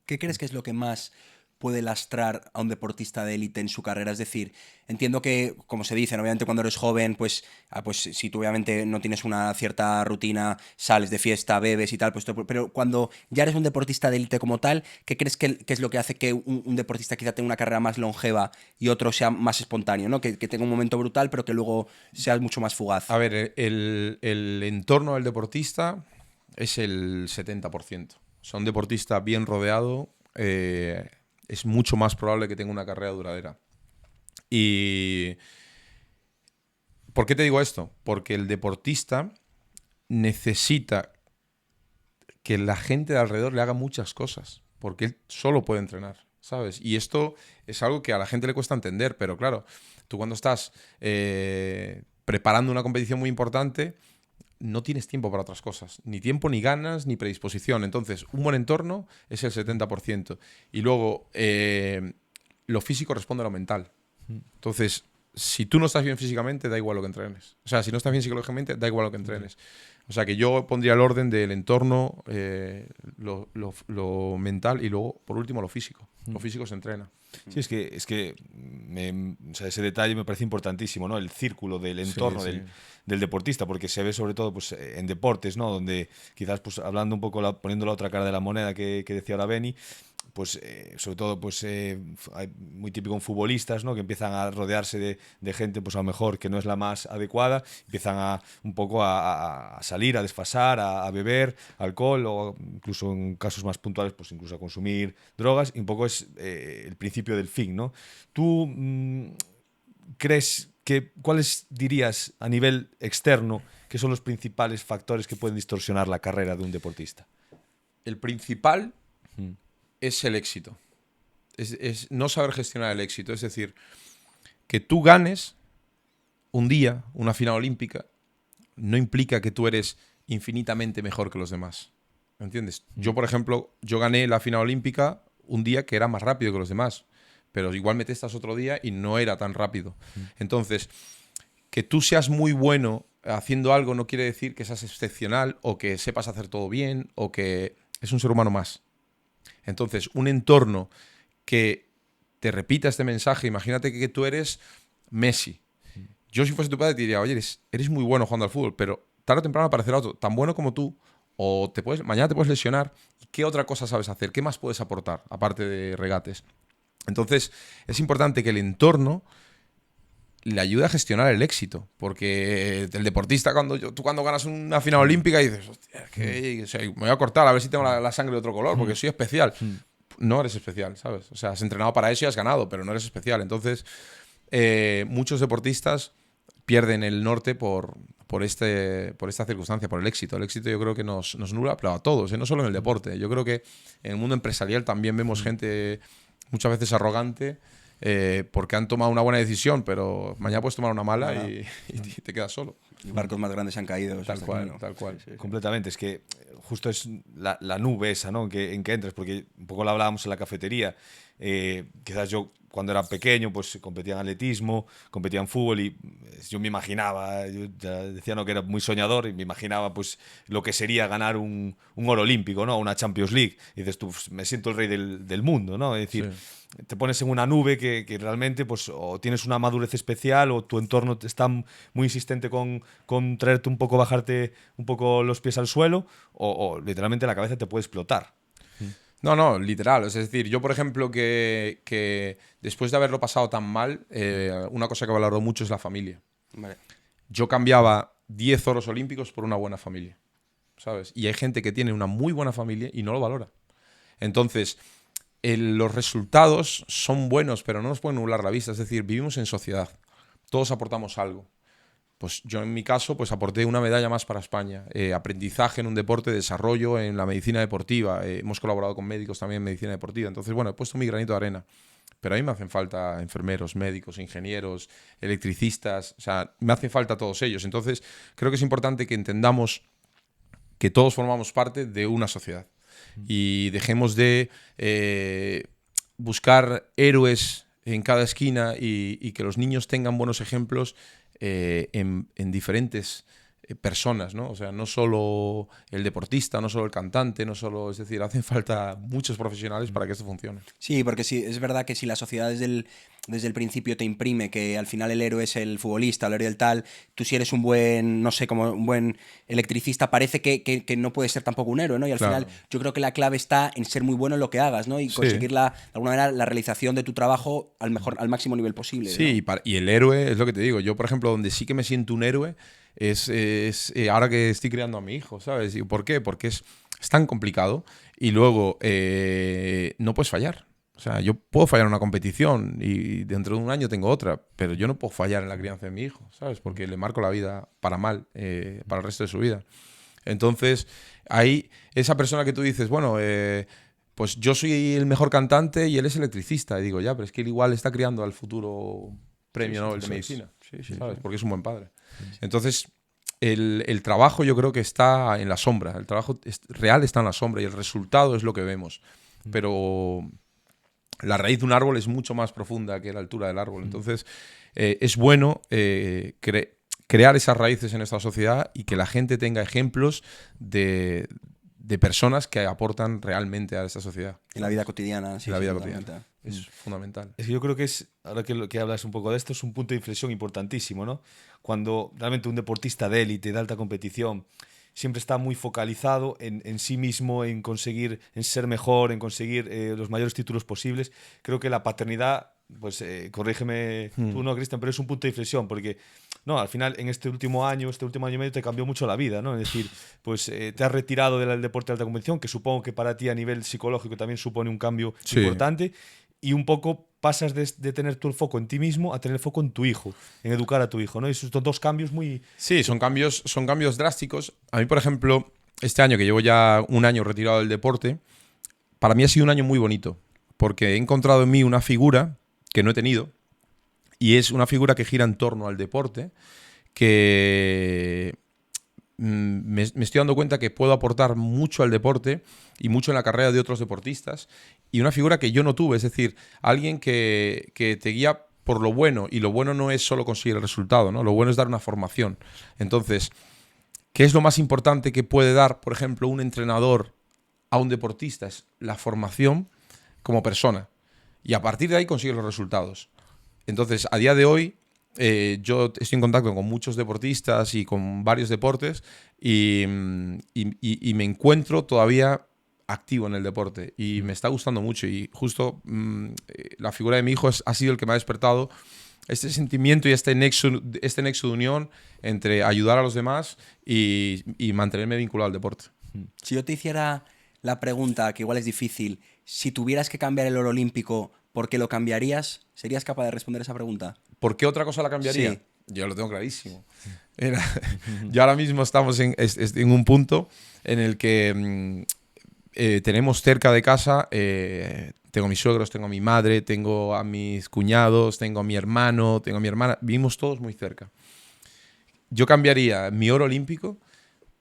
¿Qué crees que es lo que más puede lastrar a un deportista de élite en su carrera? Es decir, entiendo que, como se dice, obviamente cuando eres joven, pues si tú obviamente no tienes una cierta rutina, sales de fiesta, bebes y tal, pues pero cuando ya eres un deportista de élite como tal, ¿qué crees que es lo que hace que un deportista quizá tenga una carrera más longeva y otro sea más espontáneo, ¿no? Que tenga un momento brutal, pero que luego sea mucho más fugaz. A ver, el entorno del deportista es el 70%. O sea, un deportista bien rodeado es mucho más probable que tenga una carrera duradera. ¿Y por qué te digo esto? Porque el deportista necesita que la gente de alrededor le haga muchas cosas, porque él solo puede entrenar, ¿sabes? Y esto es algo que a la gente le cuesta entender, pero claro, tú cuando estás preparando una competición muy importante, no tienes tiempo para otras cosas. Ni tiempo, ni ganas, ni predisposición. Entonces, un buen entorno es el 70%. Y luego, lo físico responde a lo mental. Entonces, si tú no estás bien físicamente, da igual lo que entrenes. O sea, si no estás bien psicológicamente, da igual lo que entrenes. O sea, que yo pondría el orden del entorno, lo mental y luego, por último, lo físico. Lo físico se entrena. Sí, es que o sea, ese detalle me parece importantísimo, ¿no? El círculo del entorno del deportista, porque se ve sobre todo pues, en deportes, ¿no? Donde quizás, pues, hablando un poco, poniendo la otra cara de la moneda que decía ahora Beni, pues sobre todo pues hay muy típico en futbolistas, ¿no? Que empiezan a rodearse de gente pues a lo mejor que no es la más adecuada, empiezan un poco a salir, a desfasar, a beber alcohol o incluso en casos más puntuales pues incluso a consumir drogas, y un poco es el principio del fin, ¿no? ¿Tú crees cuáles dirías a nivel externo que son los principales factores que pueden distorsionar la carrera de un deportista? El principal es el éxito. Es no saber gestionar el éxito. Es decir, que tú ganes un día una final olímpica no implica que tú eres infinitamente mejor que los demás. ¿Me entiendes? Yo, por ejemplo, yo gané la final olímpica un día que era más rápido que los demás, pero igual me testas otro día y no era tan rápido. Entonces, que tú seas muy bueno haciendo algo no quiere decir que seas excepcional o que sepas hacer todo bien o que es un ser humano más. Entonces, un entorno que te repita este mensaje, imagínate que tú eres Messi. Yo si fuese tu padre te diría, oye, eres muy bueno jugando al fútbol, pero tarde o temprano aparecerá otro tan bueno como tú, o mañana te puedes lesionar. ¿Qué otra cosa sabes hacer? ¿Qué más puedes aportar, aparte de regates? Entonces, es importante que el entorno le ayude a gestionar el éxito, porque el deportista, tú cuando ganas una final olímpica dices, hostia, me voy a cortar a ver si tengo la sangre de otro color, porque soy especial. No eres especial, ¿sabes? O sea, has entrenado para eso y has ganado, pero no eres especial. Entonces, muchos deportistas pierden el norte por esta circunstancia, por el éxito. El éxito yo creo que nos nubla, pero a todos, no solo en el deporte. Yo creo que en el mundo empresarial también vemos gente muchas veces arrogante porque han tomado una buena decisión, pero mañana puedes tomar una mala y te quedas solo. Y barcos más grandes han caído. Tal cual. Sí. Completamente. Es que justo es la nube esa, ¿no? En que entres, porque un poco lo hablábamos en la cafetería. Quizás yo, cuando era pequeño, pues competía en atletismo, competía en fútbol y yo me imaginaba, yo ya decía no que era muy soñador y me imaginaba pues lo que sería ganar un oro olímpico, ¿no? Una Champions League. Y dices tú, pues, me siento el rey del mundo, ¿no? Es decir, te pones en una nube que realmente pues o tienes una madurez especial o tu entorno está muy insistente con traerte un poco, bajarte un poco los pies al suelo o literalmente la cabeza te puede explotar. No, literal. Es decir, yo, por ejemplo, que después de haberlo pasado tan mal, una cosa que valoro mucho es la familia. Vale. Yo cambiaba 10 oros olímpicos por una buena familia, ¿sabes? Y hay gente que tiene una muy buena familia y no lo valora. Entonces, los resultados son buenos, pero no nos pueden nublar la vista. Es decir, vivimos en sociedad. Todos aportamos algo. Pues yo en mi caso pues aporté una medalla más para España. Aprendizaje en un deporte, desarrollo en la medicina deportiva. Hemos colaborado con médicos también en medicina deportiva. Entonces, bueno, he puesto mi granito de arena. Pero a mí me hacen falta enfermeros, médicos, ingenieros, electricistas. O sea, me hacen falta todos ellos. Entonces, creo que es importante que entendamos que todos formamos parte de una sociedad. Y dejemos de buscar héroes en cada esquina y que los niños tengan buenos ejemplos en diferentes personas, ¿no? O sea, no solo el deportista, no solo el cantante, no solo, es decir, hacen falta muchos profesionales para que esto funcione. Sí, porque sí, es verdad que si la sociedad desde el principio te imprime que al final el héroe es el futbolista, el héroe del tal, tú si eres un buen, no sé, como un buen electricista, parece que no puedes ser tampoco un héroe, ¿no? Y al final yo creo que la clave está en ser muy bueno en lo que hagas, ¿no? Y conseguir de alguna manera la realización de tu trabajo al máximo nivel posible. Sí, ¿no? Y el héroe, es lo que te digo, yo por ejemplo, donde sí que me siento un héroe es ahora que estoy criando a mi hijo, ¿sabes? ¿Y por qué? Porque es tan complicado y luego no puedes fallar. O sea, yo puedo fallar en una competición y dentro de un año tengo otra, pero yo no puedo fallar en la crianza de mi hijo, ¿sabes? Porque le marco la vida para mal, para el resto de su vida. Entonces, ahí, esa persona que tú dices, bueno, pues yo soy el mejor cantante y él es electricista. Y digo, ya, pero es que él igual está criando al futuro premio Nobel de Medicina, ¿sabes? Porque es un buen padre. Entonces, el trabajo yo creo que está en la sombra. El trabajo real está en la sombra y el resultado es lo que vemos. Pero la raíz de un árbol es mucho más profunda que la altura del árbol. Entonces, es bueno crear esas raíces en esta sociedad y que la gente tenga ejemplos de personas que aportan realmente a esta sociedad. En la vida cotidiana, sí. En la vida cotidiana. Es fundamental. Es que yo creo que ahora que hablas un poco de esto, es un punto de inflexión importantísimo, ¿no? Cuando realmente un deportista de élite, de alta competición, siempre está muy focalizado en sí mismo, en conseguir, en ser mejor, en conseguir los mayores títulos posibles. Creo que la paternidad, pues corrígeme tú, ¿no, Cristian? Pero es un punto de inflexión, porque no, al final en este último año y medio te cambió mucho la vida, ¿no? Es decir, pues te has retirado del deporte de alta competición, que supongo que para ti a nivel psicológico también supone un cambio importante, y un poco pasas de tener tu el foco en ti mismo a tener el foco en tu hijo, en educar a tu hijo, ¿no? Y esos son dos cambios muy... Sí, son cambios drásticos. A mí, por ejemplo, este año que llevo ya un año retirado del deporte, para mí ha sido un año muy bonito, porque he encontrado en mí una figura que no he tenido, y es una figura que gira en torno al deporte, que me estoy dando cuenta que puedo aportar mucho al deporte y mucho en la carrera de otros deportistas, y una figura que yo no tuve, es decir, alguien que te guía por lo bueno, y lo bueno no es solo conseguir el resultado, ¿no? Lo bueno es dar una formación. Entonces, ¿qué es lo más importante que puede dar, por ejemplo, un entrenador a un deportista? Es la formación como persona, y a partir de ahí consigue los resultados. Entonces, a día de hoy, yo estoy en contacto con muchos deportistas y con varios deportes y me encuentro todavía activo en el deporte y me está gustando mucho, y justo la figura de mi hijo ha sido el que me ha despertado este sentimiento y este nexo de unión entre ayudar a los demás y mantenerme vinculado al deporte. Si yo te hiciera la pregunta, que igual es difícil, si tuvieras que cambiar el oro olímpico, ¿por qué lo cambiarías? ¿Serías capaz de responder esa pregunta? ¿Por qué otra cosa la cambiaría? Sí. Yo lo tengo clarísimo. Yo ahora mismo estamos en un punto en el que tenemos cerca de casa, tengo a mis suegros, tengo a mi madre, tengo a mis cuñados, tengo a mi hermano, tengo a mi hermana. Vivimos todos muy cerca. Yo cambiaría mi oro olímpico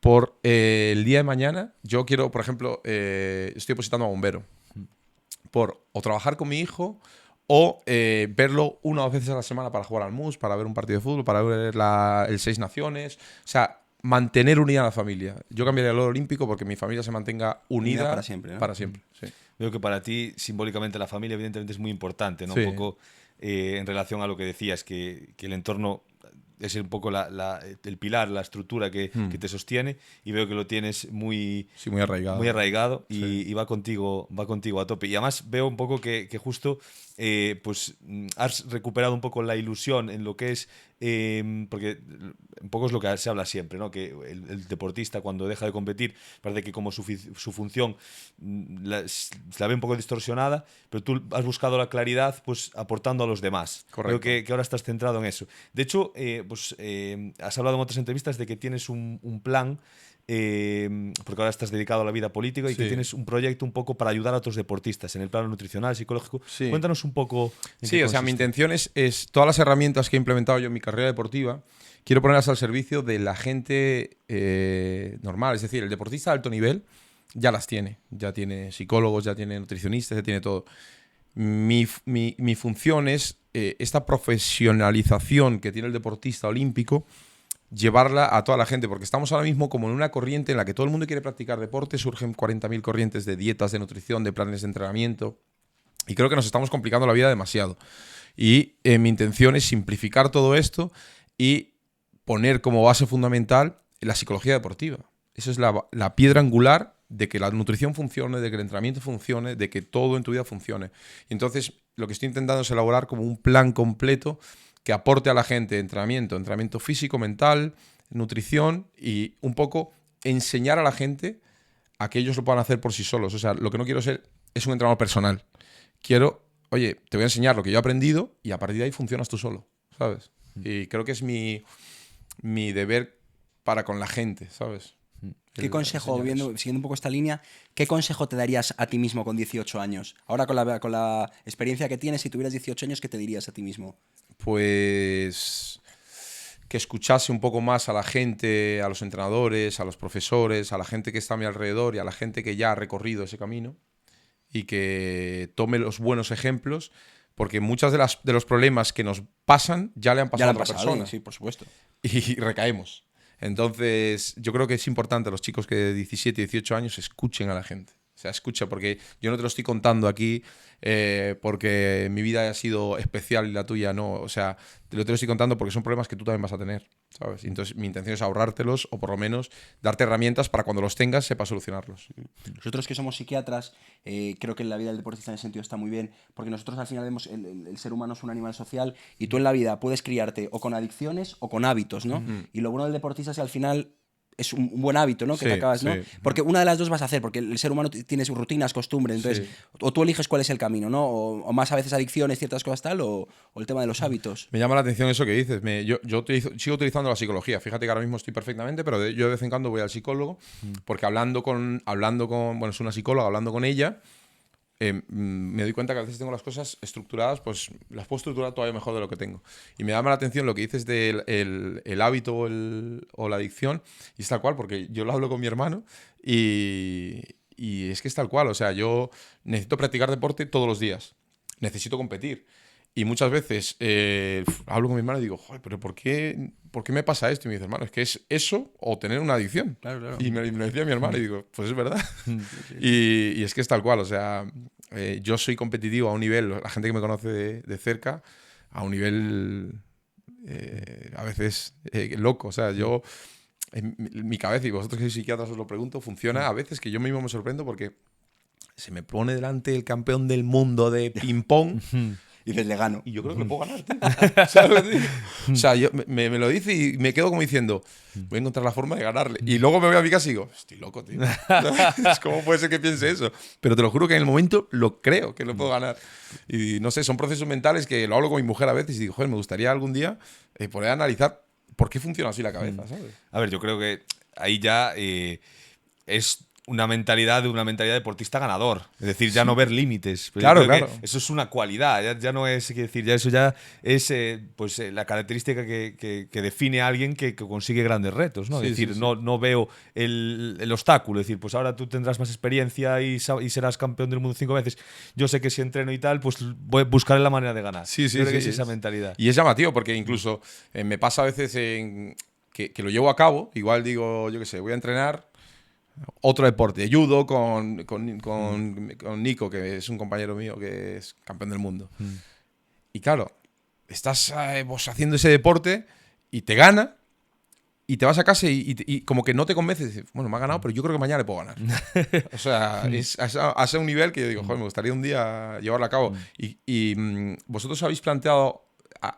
por el día de mañana. Yo quiero, por ejemplo, estoy opositando a bombero. Por o trabajar con mi hijo o verlo una o dos veces a la semana para jugar al MUS, para ver un partido de fútbol, para ver el Seis Naciones. O sea, mantener unida a la familia. Yo cambiaría el oro olímpico porque mi familia se mantenga unida para siempre, ¿no? Para siempre, sí. Veo que para ti, simbólicamente, la familia, evidentemente, es muy importante, ¿no? Sí. Un poco en relación a lo que decías, que el entorno es un poco el pilar, la estructura que te sostiene, y veo que lo tienes muy, Sí, muy arraigado. muy arraigado Sí. y va contigo a tope. Y además veo un poco que justo pues has recuperado un poco la ilusión en lo que es, porque un poco es lo que se habla siempre, ¿no? Que el deportista cuando deja de competir parece que como su función la ve un poco distorsionada, pero tú has buscado la claridad pues aportando a los demás. Correcto. Creo que ahora estás centrado en eso. De hecho, has hablado en otras entrevistas de que tienes un plan, porque ahora estás dedicado a la vida política y Sí. que tienes un proyecto un poco para ayudar a otros deportistas en el plano nutricional, psicológico. Sí. Cuéntanos un poco en Sí, qué o sea, mi consiste. intención es todas las herramientas que he implementado yo en mi carrera deportiva, quiero ponerlas al servicio de la gente normal. Es decir, el deportista de alto nivel ya las tiene. Ya tiene psicólogos, ya tiene nutricionistas, ya tiene todo. Mi función es esta profesionalización que tiene el deportista olímpico, llevarla a toda la gente, porque estamos ahora mismo como en una corriente en la que todo el mundo quiere practicar deporte, surgen 40.000 corrientes de dietas, de nutrición, de planes de entrenamiento, y creo que nos estamos complicando la vida demasiado. Y mi intención es simplificar todo esto y poner como base fundamental la psicología deportiva. Esa es la piedra angular de que la nutrición funcione, de que el entrenamiento funcione, de que todo en tu vida funcione. Y entonces, lo que estoy intentando es elaborar como un plan completo que aporte a la gente entrenamiento físico, mental, nutrición y un poco enseñar a la gente a que ellos lo puedan hacer por sí solos. O sea, lo que no quiero ser es un entrenador personal. Quiero, oye, te voy a enseñar lo que yo he aprendido y a partir de ahí funcionas tú solo, ¿sabes? Y creo que es mi deber para con la gente, ¿sabes? ¿Qué consejo, siguiendo un poco esta línea, qué consejo te darías a ti mismo con 18 años? Ahora con la experiencia que tienes, si tuvieras 18 años, ¿qué te dirías a ti mismo? Pues que escuchase un poco más a la gente, a los entrenadores, a los profesores, a la gente que está a mi alrededor y a la gente que ya ha recorrido ese camino y que tome los buenos ejemplos, porque muchos de los problemas que nos pasan ya le han pasado a otra persona. Sí, por supuesto. Y recaemos. Entonces, yo creo que es importante a los chicos que de 17, 18 años escuchen a la gente. O sea, escucha, porque yo no te lo estoy contando aquí porque mi vida haya sido especial y la tuya no. O sea, te lo estoy contando porque son problemas que tú también vas a tener, ¿sabes? Y entonces, mi intención es ahorrártelos o por lo menos darte herramientas para cuando los tengas sepas solucionarlos. Nosotros que somos psiquiatras, creo que en la vida del deportista en ese sentido está muy bien, porque nosotros al final vemos el ser humano es un animal social y tú en la vida puedes criarte o con adicciones o con hábitos, ¿no? Y lo bueno del deportista es que al final es un buen hábito, ¿no? Que Sí, te acabas, ¿no? sí. Porque una de las dos vas a hacer, porque el ser humano tiene sus rutinas, costumbres, entonces Sí. o tú eliges cuál es el camino, ¿no? O más a veces adicciones, ciertas cosas tal, o el tema de los hábitos. Me llama la atención eso que dices. Sigo utilizando la psicología. Fíjate que ahora mismo estoy perfectamente, pero yo de vez en cuando voy al psicólogo porque hablando con, bueno, es una psicóloga, hablando con ella, me doy cuenta que a veces tengo las cosas estructuradas, pues las puedo estructurar todavía mejor de lo que tengo. Y me llama la atención lo que dices del el hábito o la adicción, y es tal cual, porque yo lo hablo con mi hermano y es que es tal cual. O sea, yo necesito practicar deporte todos los días, necesito competir. Y muchas veces hablo con mi hermano y digo, joder, pero ¿por qué me pasa esto? Y me dice, hermano, es que es eso o tener una adicción. Claro, claro. Y me lo decía mi hermano y digo, pues es verdad. Y es que es tal cual, o sea, yo soy competitivo a un nivel, la gente que me conoce de cerca, a un nivel a veces loco. O sea, yo, en mi cabeza, y vosotros que sois psiquiatras os lo pregunto, funciona a veces que yo mismo me sorprendo porque se me pone delante el campeón del mundo de ping-pong. Y dices, le gano. Y yo creo que le puedo ganar, tío. ¿Sabes, tío? O sea, me lo dice y me quedo como diciendo, voy a encontrar la forma de ganarle. Y luego me voy a mi casa y digo, estoy loco, tío. ¿Cómo puede ser que piense eso? Pero te lo juro que en el momento lo creo, que lo puedo ganar. Y no sé, son procesos mentales que lo hablo con mi mujer a veces y digo, joder, me gustaría algún día poder analizar por qué funciona así la cabeza, ¿sabes? A ver, yo creo que ahí ya es una mentalidad de deportista ganador. Es decir, ya no ver límites. Pero Claro, yo creo claro. que eso es una cualidad. Ya no es, quiero decir, ya eso ya es pues, la característica que define a alguien que consigue grandes retos, ¿no? Sí, Es decir, sí, sí. no veo el obstáculo. Es decir, pues ahora tú tendrás más experiencia y serás campeón del mundo 5 veces. Yo sé que si entreno y tal, pues buscaré la manera de ganar. Sí, sí, Yo creo que sí, es esa mentalidad. Y es llamativo porque incluso me pasa a veces que lo llevo a cabo. Igual digo, yo qué sé, voy a entrenar otro deporte, judo con Nico, que es un compañero mío que es campeón del mundo. Y claro, estás vos haciendo ese deporte y te gana y te vas a casa y como que no te convences. Dices, bueno, me ha ganado, pero yo creo que mañana le puedo ganar. O sea, es a un nivel que yo digo, joder, me gustaría un día llevarlo a cabo. Vosotros habéis planteado,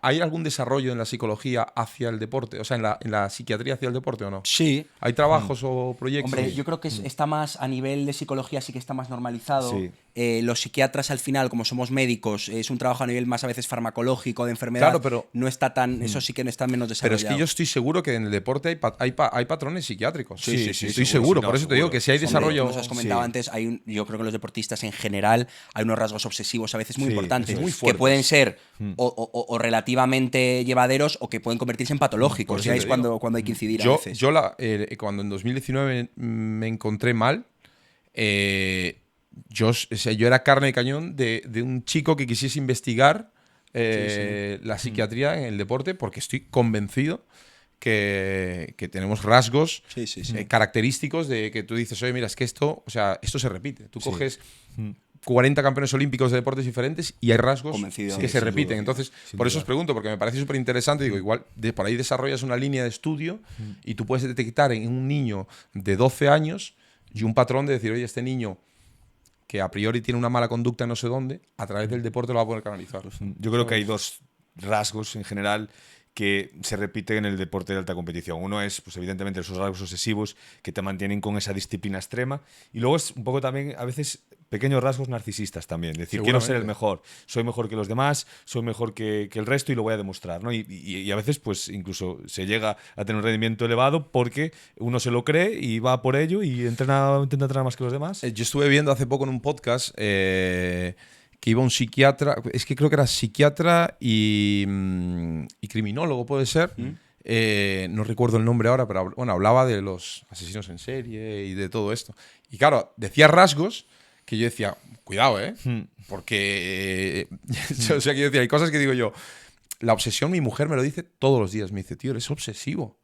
¿hay algún desarrollo en la psicología hacia el deporte? O sea, en la psiquiatría hacia el deporte o no? Sí. ¿Hay trabajos o proyectos? Hombre, yo creo que está más a nivel de psicología, sí que está más normalizado. Sí. Los psiquiatras al final, como somos médicos, es un trabajo a nivel más a veces farmacológico, de enfermedad. Claro, pero- no está tan, eso sí que no está menos Pero desarrollado. es que yo estoy seguro que en el deporte hay patrones psiquiátricos. Sí, sí, estoy seguro, seguro. sí, Por no, eso te digo seguro. que si hay Hombre, desarrollo. como os comentado Sí. antes, yo creo que los deportistas en general hay unos rasgos obsesivos a veces muy Sí, importantes, eso es. Muy que fuertes. pueden ser o relativamente llevaderos o que pueden convertirse en patológicos. Por eso Ya te es digo. cuando hay que incidir a Yo, veces. cuando en 2019 me encontré mal, o sea, yo era carne de cañón de un chico que quisiese investigar la psiquiatría en el deporte porque estoy convencido que tenemos rasgos Sí, sí, sí. característicos de que tú dices, oye, mira, es que esto se repite. Tú Sí. coges 40 campeones olímpicos de deportes diferentes y hay rasgos Convencido. que Sí, se sin repiten. duda. Entonces, Sin por eso duda. os pregunto, porque me parece súper interesante. Digo, igual por ahí desarrollas una línea de estudio y tú puedes detectar en un niño de 12 años y un patrón de decir, oye, este niño que a priori tiene una mala conducta en no sé dónde, a través del deporte lo va a poder canalizar. Yo creo que hay dos rasgos en general que se repiten en el deporte de alta competición. Uno es, pues evidentemente, esos rasgos obsesivos que te mantienen con esa disciplina extrema. Y luego es un poco también, a veces, pequeños rasgos narcisistas también. Es decir, quiero ser el Seguramente. mejor, soy mejor que los demás, soy mejor que el resto y lo voy a demostrar, ¿no? Y a veces, pues incluso se llega a tener un rendimiento elevado porque uno se lo cree y va por ello y intenta entrenar más que los demás. Yo estuve viendo hace poco en un podcast que iba un psiquiatra, es que creo que era psiquiatra y criminólogo, puede ser. No recuerdo el nombre ahora, pero bueno, hablaba de los asesinos en serie y de todo esto. Y claro, decía rasgos que yo decía, cuidado, porque, o sea, que yo decía, hay cosas que digo yo, la obsesión, mi mujer me lo dice todos los días, me dice, tío, eres obsesivo.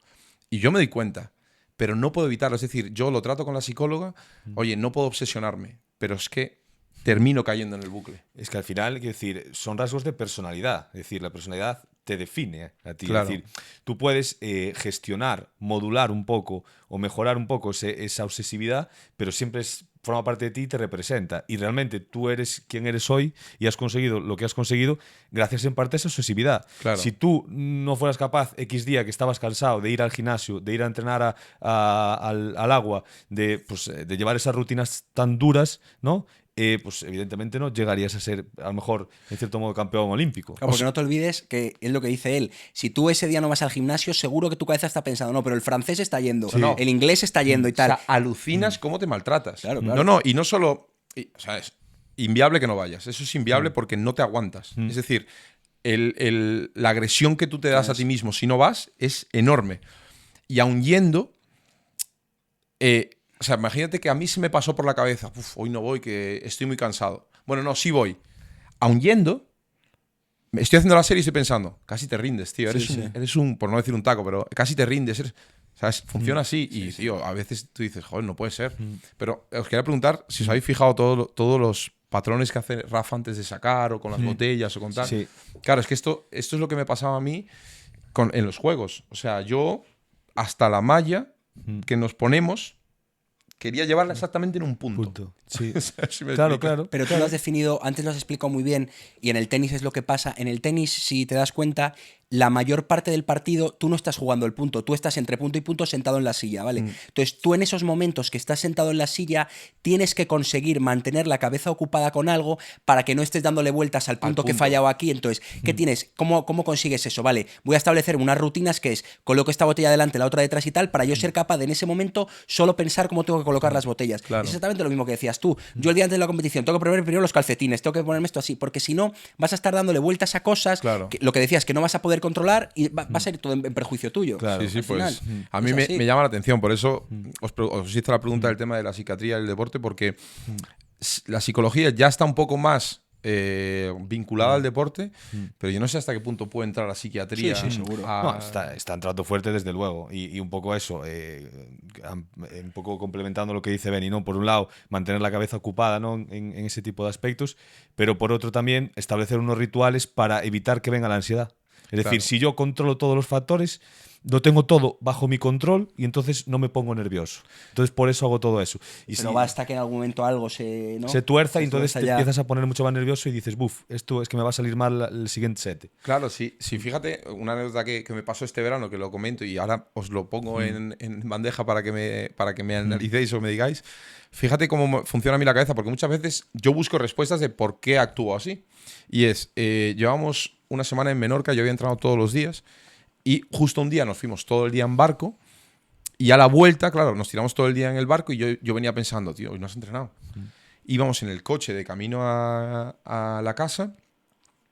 Y yo me doy cuenta, pero no puedo evitarlo. Es decir, yo lo trato con la psicóloga, oye, no puedo obsesionarme, pero es que termino cayendo en el bucle. Es que al final, quiero decir, son rasgos de personalidad. Es decir, la personalidad te define a ti. Claro. Es decir, tú puedes gestionar, modular un poco o mejorar un poco esa obsesividad, pero siempre forma parte de ti y te representa. Y realmente tú eres quien eres hoy y has conseguido lo que has conseguido gracias en parte a esa obsesividad. Claro. Si tú no fueras capaz, X día que estabas cansado, de ir al gimnasio, de ir a entrenar al agua, de llevar esas rutinas tan duras, ¿no? Pues evidentemente no llegarías a ser, a lo mejor, en cierto modo, campeón olímpico. Claro, porque no te olvides que es lo que dice él. Si tú ese día no vas al gimnasio, seguro que tu cabeza está pensando, no, pero el francés está yendo, Sí. el inglés está yendo y tal. O sea, alucinas cómo te maltratas. Claro, claro. No, y no solo... o sea, es inviable que no vayas. Eso es inviable porque no te aguantas. Es decir, la agresión que tú te das a ti mismo si no vas es enorme. Y aun yendo... o sea, imagínate que a mí se me pasó por la cabeza, hoy no voy, que estoy muy cansado. Bueno, no, sí voy. Aun yendo, estoy haciendo la serie y estoy pensando, casi te rindes, tío. Eres un, por no decir un taco, pero casi te rindes. ¿Sabes? Funciona así. Y, tío, a veces tú dices, joder, no puede ser. Pero os quería preguntar si os habéis fijado todos los patrones que hace Rafa antes de sacar, o con las botellas, o con tal. Sí. Claro, es que esto es lo que me pasaba a mí en los juegos. O sea, yo, hasta la malla que nos ponemos, quería llevarla exactamente en un punto. Sí. Si me Claro, explico. claro. Pero tú lo has definido, antes lo has explicado muy bien, y en el tenis es lo que pasa. En el tenis, si te das cuenta, la mayor parte del partido tú no estás jugando el punto, tú estás entre punto y punto sentado en la silla, ¿vale? Entonces tú en esos momentos que estás sentado en la silla tienes que conseguir mantener la cabeza ocupada con algo para que no estés dándole vueltas al punto que he fallado aquí. Entonces, ¿qué tienes? ¿Cómo consigues eso? Vale, voy a establecer unas rutinas que es coloco esta botella delante, la otra detrás y tal, para yo ser capaz de en ese momento solo pensar cómo tengo que colocar las botellas. Claro. Es exactamente lo mismo que decías tú. Yo el día antes de la competición tengo que poner primero los calcetines, tengo que ponerme esto así, porque si no vas a estar dándole vueltas a cosas, Claro. que, lo que decías, que no vas a poder controlar y va a ser todo en perjuicio tuyo. Claro. Sí, Al pues final. a mí Es me así. llama la atención. Por eso os hice la pregunta del tema de la psiquiatría y el deporte, porque la psicología ya está un poco más vinculada al deporte, pero yo no sé hasta qué punto puede entrar la psiquiatría. Sí, seguro. No, está entrando fuerte desde luego. Y un poco eso, un poco complementando lo que dice Benny, ¿no? Por un lado, mantener la cabeza ocupada, ¿no? en ese tipo de aspectos, pero por otro también establecer unos rituales para evitar que venga la ansiedad. Es decir, Claro. si yo controlo todos los factores, lo tengo todo bajo mi control y entonces no me pongo nervioso. Entonces por eso hago todo eso. Y Pero si basta que en algún momento algo se, ¿no? se tuerza y Se entonces tuerza te ya. empiezas a poner mucho más nervioso y dices, buf, esto es que me va a salir mal el siguiente set. Claro, sí, fíjate, una anécdota que me pasó este verano, que lo comento y ahora os lo pongo en bandeja para que me analicéis o me digáis. Fíjate cómo funciona a mí la cabeza, porque muchas veces yo busco respuestas de por qué actúo así. Y es, llevamos una semana en Menorca, yo había entrenado todos los días, y justo un día nos fuimos todo el día en barco, y a la vuelta, claro, nos tiramos todo el día en el barco, y yo venía pensando, tío, hoy no has entrenado. Íbamos en el coche de camino a la casa,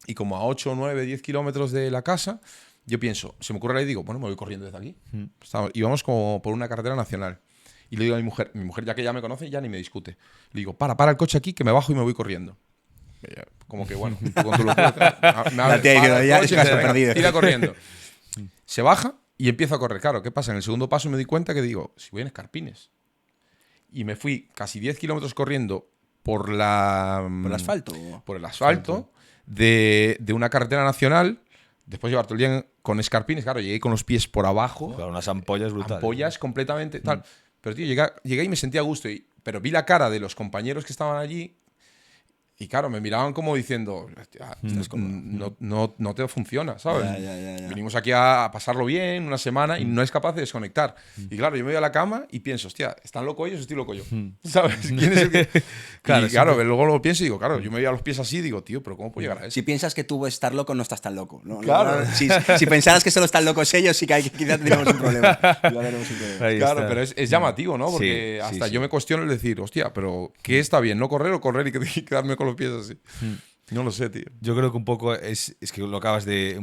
y como a 8, 9, 10 kilómetros de la casa, yo pienso, se me ocurre la idea y digo, bueno, me voy corriendo desde aquí. Íbamos como por una carretera nacional. Y le digo a mi mujer ya que ya me conoce, ya ni me discute. Le digo, para el coche aquí, que me bajo y me voy corriendo. Ella, como que bueno, tú con tu locura, La tía diciendo, ya es caso venga, perdido. tira corriendo. Se baja y empiezo a correr. Claro, ¿qué pasa? En el segundo paso me di cuenta que digo, si voy en escarpines. Y me fui casi 10 kilómetros corriendo por ¿Por el asfalto? por el asfalto de una carretera nacional. Después de llevar todo el día con escarpines, claro, llegué con los pies por abajo. Claro, unas ampollas brutales. Ampollas completamente tal. Pero tío, llegué y me sentía a gusto. Pero vi la cara de los compañeros que estaban allí. Y claro, me miraban como diciendo, "Hostia, no te funciona, ¿sabes? Ya. Venimos aquí a pasarlo bien una semana y no es capaz de desconectar. Y claro, yo me voy a la cama y pienso, hostia, ¿están locos ellos o estoy loco yo? ¿Sabes? ¿Quién es el que...? Claro, claro, luego lo pienso y digo, claro, yo me voy a los pies así y digo, tío, pero ¿cómo puedo llegar a eso? Si piensas que tú puedes estar loco, no estás tan loco. ¿No? Claro. Si pensaras que solo están locos ellos, sí que quizás tendríamos un problema. Ahí Claro, está. pero es llamativo, ¿no? Porque Sí, hasta sí. yo me cuestiono el decir, hostia, pero ¿qué está bien? ¿No correr o correr y quedarme con los pies así? No lo sé, tío. Yo creo que un poco es que lo acabas de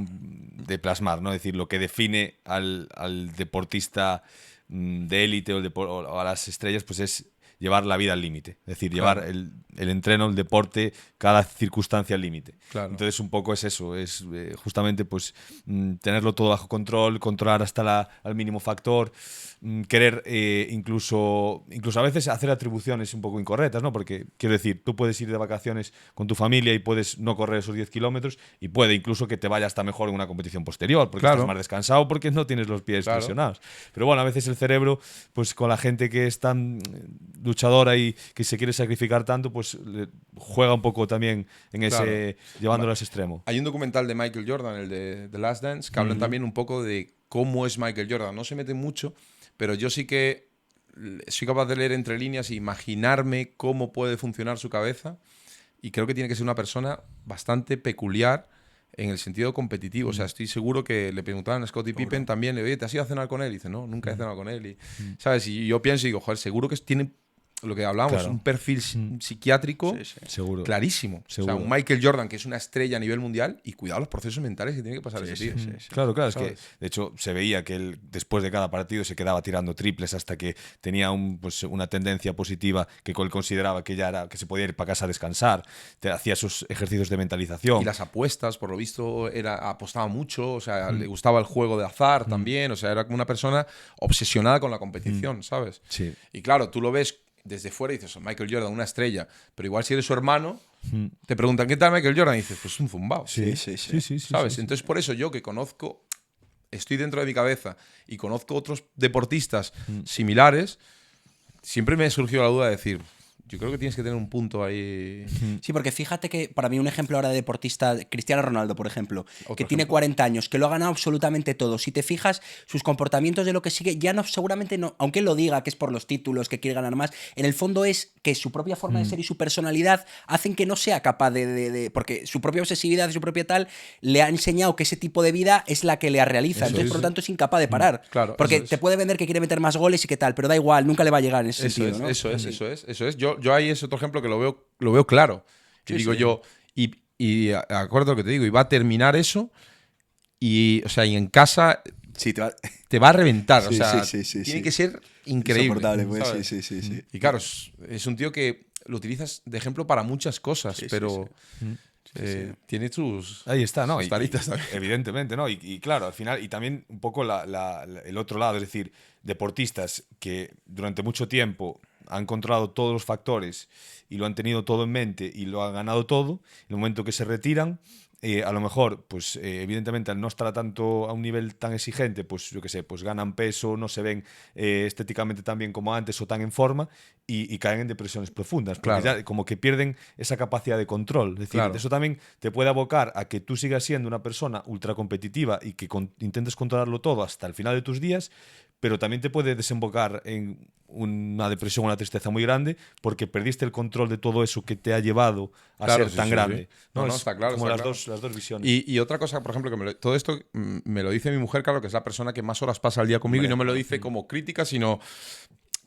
plasmar, ¿no? Es decir, lo que define al deportista de élite o a las estrellas, pues es llevar la vida al límite. Es decir, llevar el entreno, el deporte, cada circunstancia al límite. Claro. Entonces, un poco es eso, es justamente pues tenerlo todo bajo control, controlar hasta al mínimo factor, querer incluso a veces hacer atribuciones un poco incorrectas, ¿no? Porque, quiero decir, tú puedes ir de vacaciones con tu familia y puedes no correr esos 10 kilómetros y puede incluso que te vaya hasta mejor en una competición posterior, porque Claro. estás más descansado, porque no tienes los pies Claro. presionados. Pero bueno, a veces el cerebro, pues con la gente que es tan luchadora y que se quiere sacrificar tanto, pues juega un poco también en ese, llevándolo a ese extremo. Hay un documental de Michael Jordan, el de The Last Dance, que hablan también un poco de cómo es Michael Jordan. No se mete mucho, pero yo sí que soy capaz de leer entre líneas e imaginarme cómo puede funcionar su cabeza. Y creo que tiene que ser una persona bastante peculiar en el sentido competitivo. O sea, estoy seguro que le preguntaban a Scottie Pippen también, oye, ¿te has ido a cenar con él? Y dice, no, nunca he cenado con él. Y, ¿sabes? Y yo pienso y digo, joder, seguro que tiene lo que hablábamos, Claro. un perfil psiquiátrico Seguro. clarísimo. Seguro. O sea, un Michael Jordan que es una estrella a nivel mundial y cuidado los procesos mentales que tiene que pasar ese tío. Claro, es que ¿Sabes? de hecho se veía que él después de cada partido se quedaba tirando triples hasta que tenía una tendencia positiva que él consideraba que ya era que se podía ir para casa a descansar, hacía sus ejercicios de mentalización. Y las apuestas, por lo visto, apostaba mucho, o sea, le gustaba el juego de azar también, o sea, era como una persona obsesionada con la competición, ¿sabes? Sí. Y claro, tú lo ves desde fuera y dices, oh, Michael Jordan, una estrella, pero igual si eres su hermano, te preguntan, ¿qué tal Michael Jordan? Y dices, pues un zumbao. Sí. ¿Sabes? Entonces, por eso yo que conozco, estoy dentro de mi cabeza y conozco otros deportistas similares, siempre me surgió la duda de decir, yo creo que tienes que tener un punto ahí. Sí, porque fíjate que para mí un ejemplo ahora de deportista, Cristiano Ronaldo, por ejemplo, que tiene ejemplo. 40 años, que lo ha ganado absolutamente todo. Si te fijas, sus comportamientos de lo que sigue, ya no, seguramente no, aunque él lo diga que es por los títulos, que quiere ganar más, en el fondo es que su propia forma de ser y su personalidad hacen que no sea capaz porque su propia obsesividad y su propia tal le ha enseñado que ese tipo de vida es la que le realiza. Eso Entonces, es. por lo tanto, es incapaz de parar. Claro, porque eso es. te puede vender que quiere meter más goles y qué tal, pero da igual, nunca le va a llegar en ese Eso sentido, es, ¿no? eso es. Yo ahí es otro ejemplo que lo veo claro. Y Sí, digo sí. yo, y acuerdo lo que te digo, y va a terminar eso, y, o sea, y en casa Sí, te va... te va a reventar. O Sí, sea, sí, tiene que ser increíble. Insoportable, pues, ¿sabes? sí. Y claro, es un tío que lo utilizas de ejemplo para muchas cosas, Sí, sí, pero tiene Ahí está, ¿no? sus taritas también. Evidentemente, ¿no? Y claro, al final, y también un poco el otro lado, es decir, deportistas que durante mucho tiempo han controlado todos los factores y lo han tenido todo en mente y lo han ganado todo, en el momento que se retiran, a lo mejor, pues evidentemente al no estar tanto a un nivel tan exigente, pues yo qué sé, pues ganan peso, no se ven estéticamente tan bien como antes o tan en forma y caen en depresiones profundas, porque Claro. ya como que pierden esa capacidad de control. Es decir, Claro. eso también te puede abocar a que tú sigas siendo una persona ultra competitiva y que intentes controlarlo todo hasta el final de tus días, pero también te puede desembocar en una depresión o una tristeza muy grande porque perdiste el control de todo eso que te ha llevado a Claro, ser sí, tan sí, grande. sí. No, Es está claro. como está las, claro. las dos visiones. Y otra cosa, por ejemplo, que todo esto me lo dice mi mujer, claro, que es la persona que más horas pasa al día conmigo, y no me lo dice como crítica, sino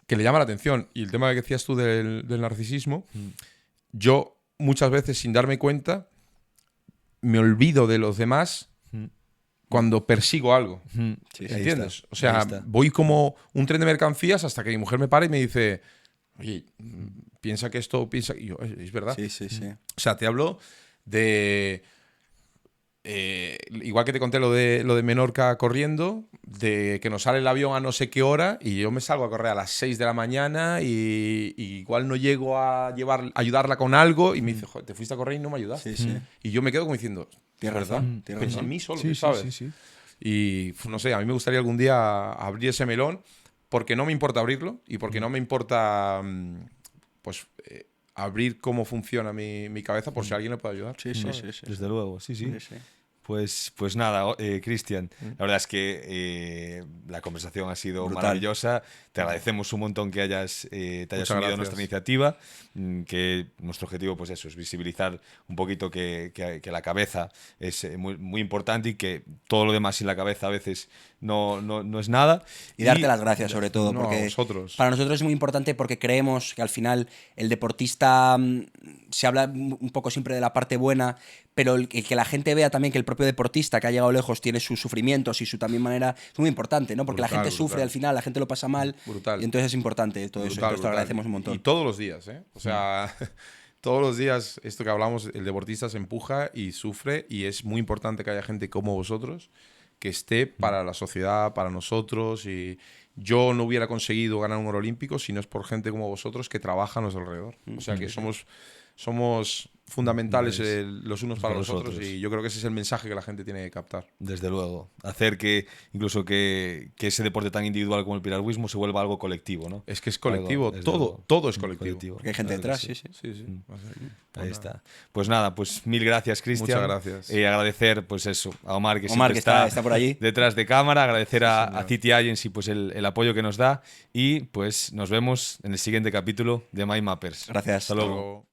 que le llama la atención. Y el tema que decías tú del narcisismo, yo muchas veces, sin darme cuenta, me olvido de los demás cuando persigo algo. Sí, Ahí ¿Entiendes? está, O sea, ahí está. voy como un tren de mercancías hasta que mi mujer me para y me dice, oye, piensa que esto, piensa... Y yo, es verdad. sí. O sea, te hablo de... igual que te conté lo de Menorca corriendo, de que nos sale el avión a no sé qué hora y yo me salgo a correr a las 6 de la mañana y igual no llego a ayudarla con algo y me dice, joder, te fuiste a correr y no me ayudaste. Sí. Y yo me quedo como diciendo, Tienes ¿verdad? razón, tienes Pensé razón. en mí solo, Sí, ¿sabes? sí. Y no sé, a mí me gustaría algún día abrir ese melón porque no me importa abrirlo y porque no me importa pues abrir cómo funciona mi cabeza por si alguien le puede ayudar. Sí. Desde luego, sí. Sí. Pues nada, Cristian, la verdad es que la conversación ha sido Brutal. maravillosa. Te agradecemos un montón que te hayas Muchas unido a gracias. nuestra iniciativa, que nuestro objetivo pues eso, es visibilizar un poquito que la cabeza es muy, muy importante y que todo lo demás sin la cabeza a veces no es nada. Y darte las gracias, sobre todo, No, a porque vosotros. para nosotros es muy importante porque creemos que al final el deportista se habla un poco siempre de la parte buena, pero el que la gente vea también que el propio deportista que ha llegado lejos tiene sus sufrimientos y su también manera es muy importante, ¿no? Porque la Brutal, gente sufre brutal. al final, la gente lo pasa mal, Brutal. y entonces es importante todo eso. Entonces te lo Brutal. agradecemos un montón. Y todos los días, ¿eh? O sea, todos los días, esto que hablamos, el deportista se empuja y sufre y es muy importante que haya gente como vosotros que esté para la sociedad, para nosotros, y yo no hubiera conseguido ganar un oro olímpico si no es por gente como vosotros que trabaja a nuestro alrededor. O sea que somos fundamentales los unos para los otros, y yo creo que ese es el mensaje que la gente tiene que captar. Desde luego. Hacer que incluso que ese deporte tan individual como el piragüismo se vuelva algo colectivo, ¿no? Es que es colectivo, Algo, desde luego, todo es colectivo. Porque hay gente Claro detrás, que sí. Sí. Ahí está. Pues nada, pues mil gracias, Cristian. Muchas gracias. Agradecer, pues eso, a Omar, que Omar, siempre que está por allí. detrás de cámara. Agradecer a señor. City Agency pues el apoyo que nos da. Y pues nos vemos en el siguiente capítulo de My Mappers. Gracias. Hasta luego.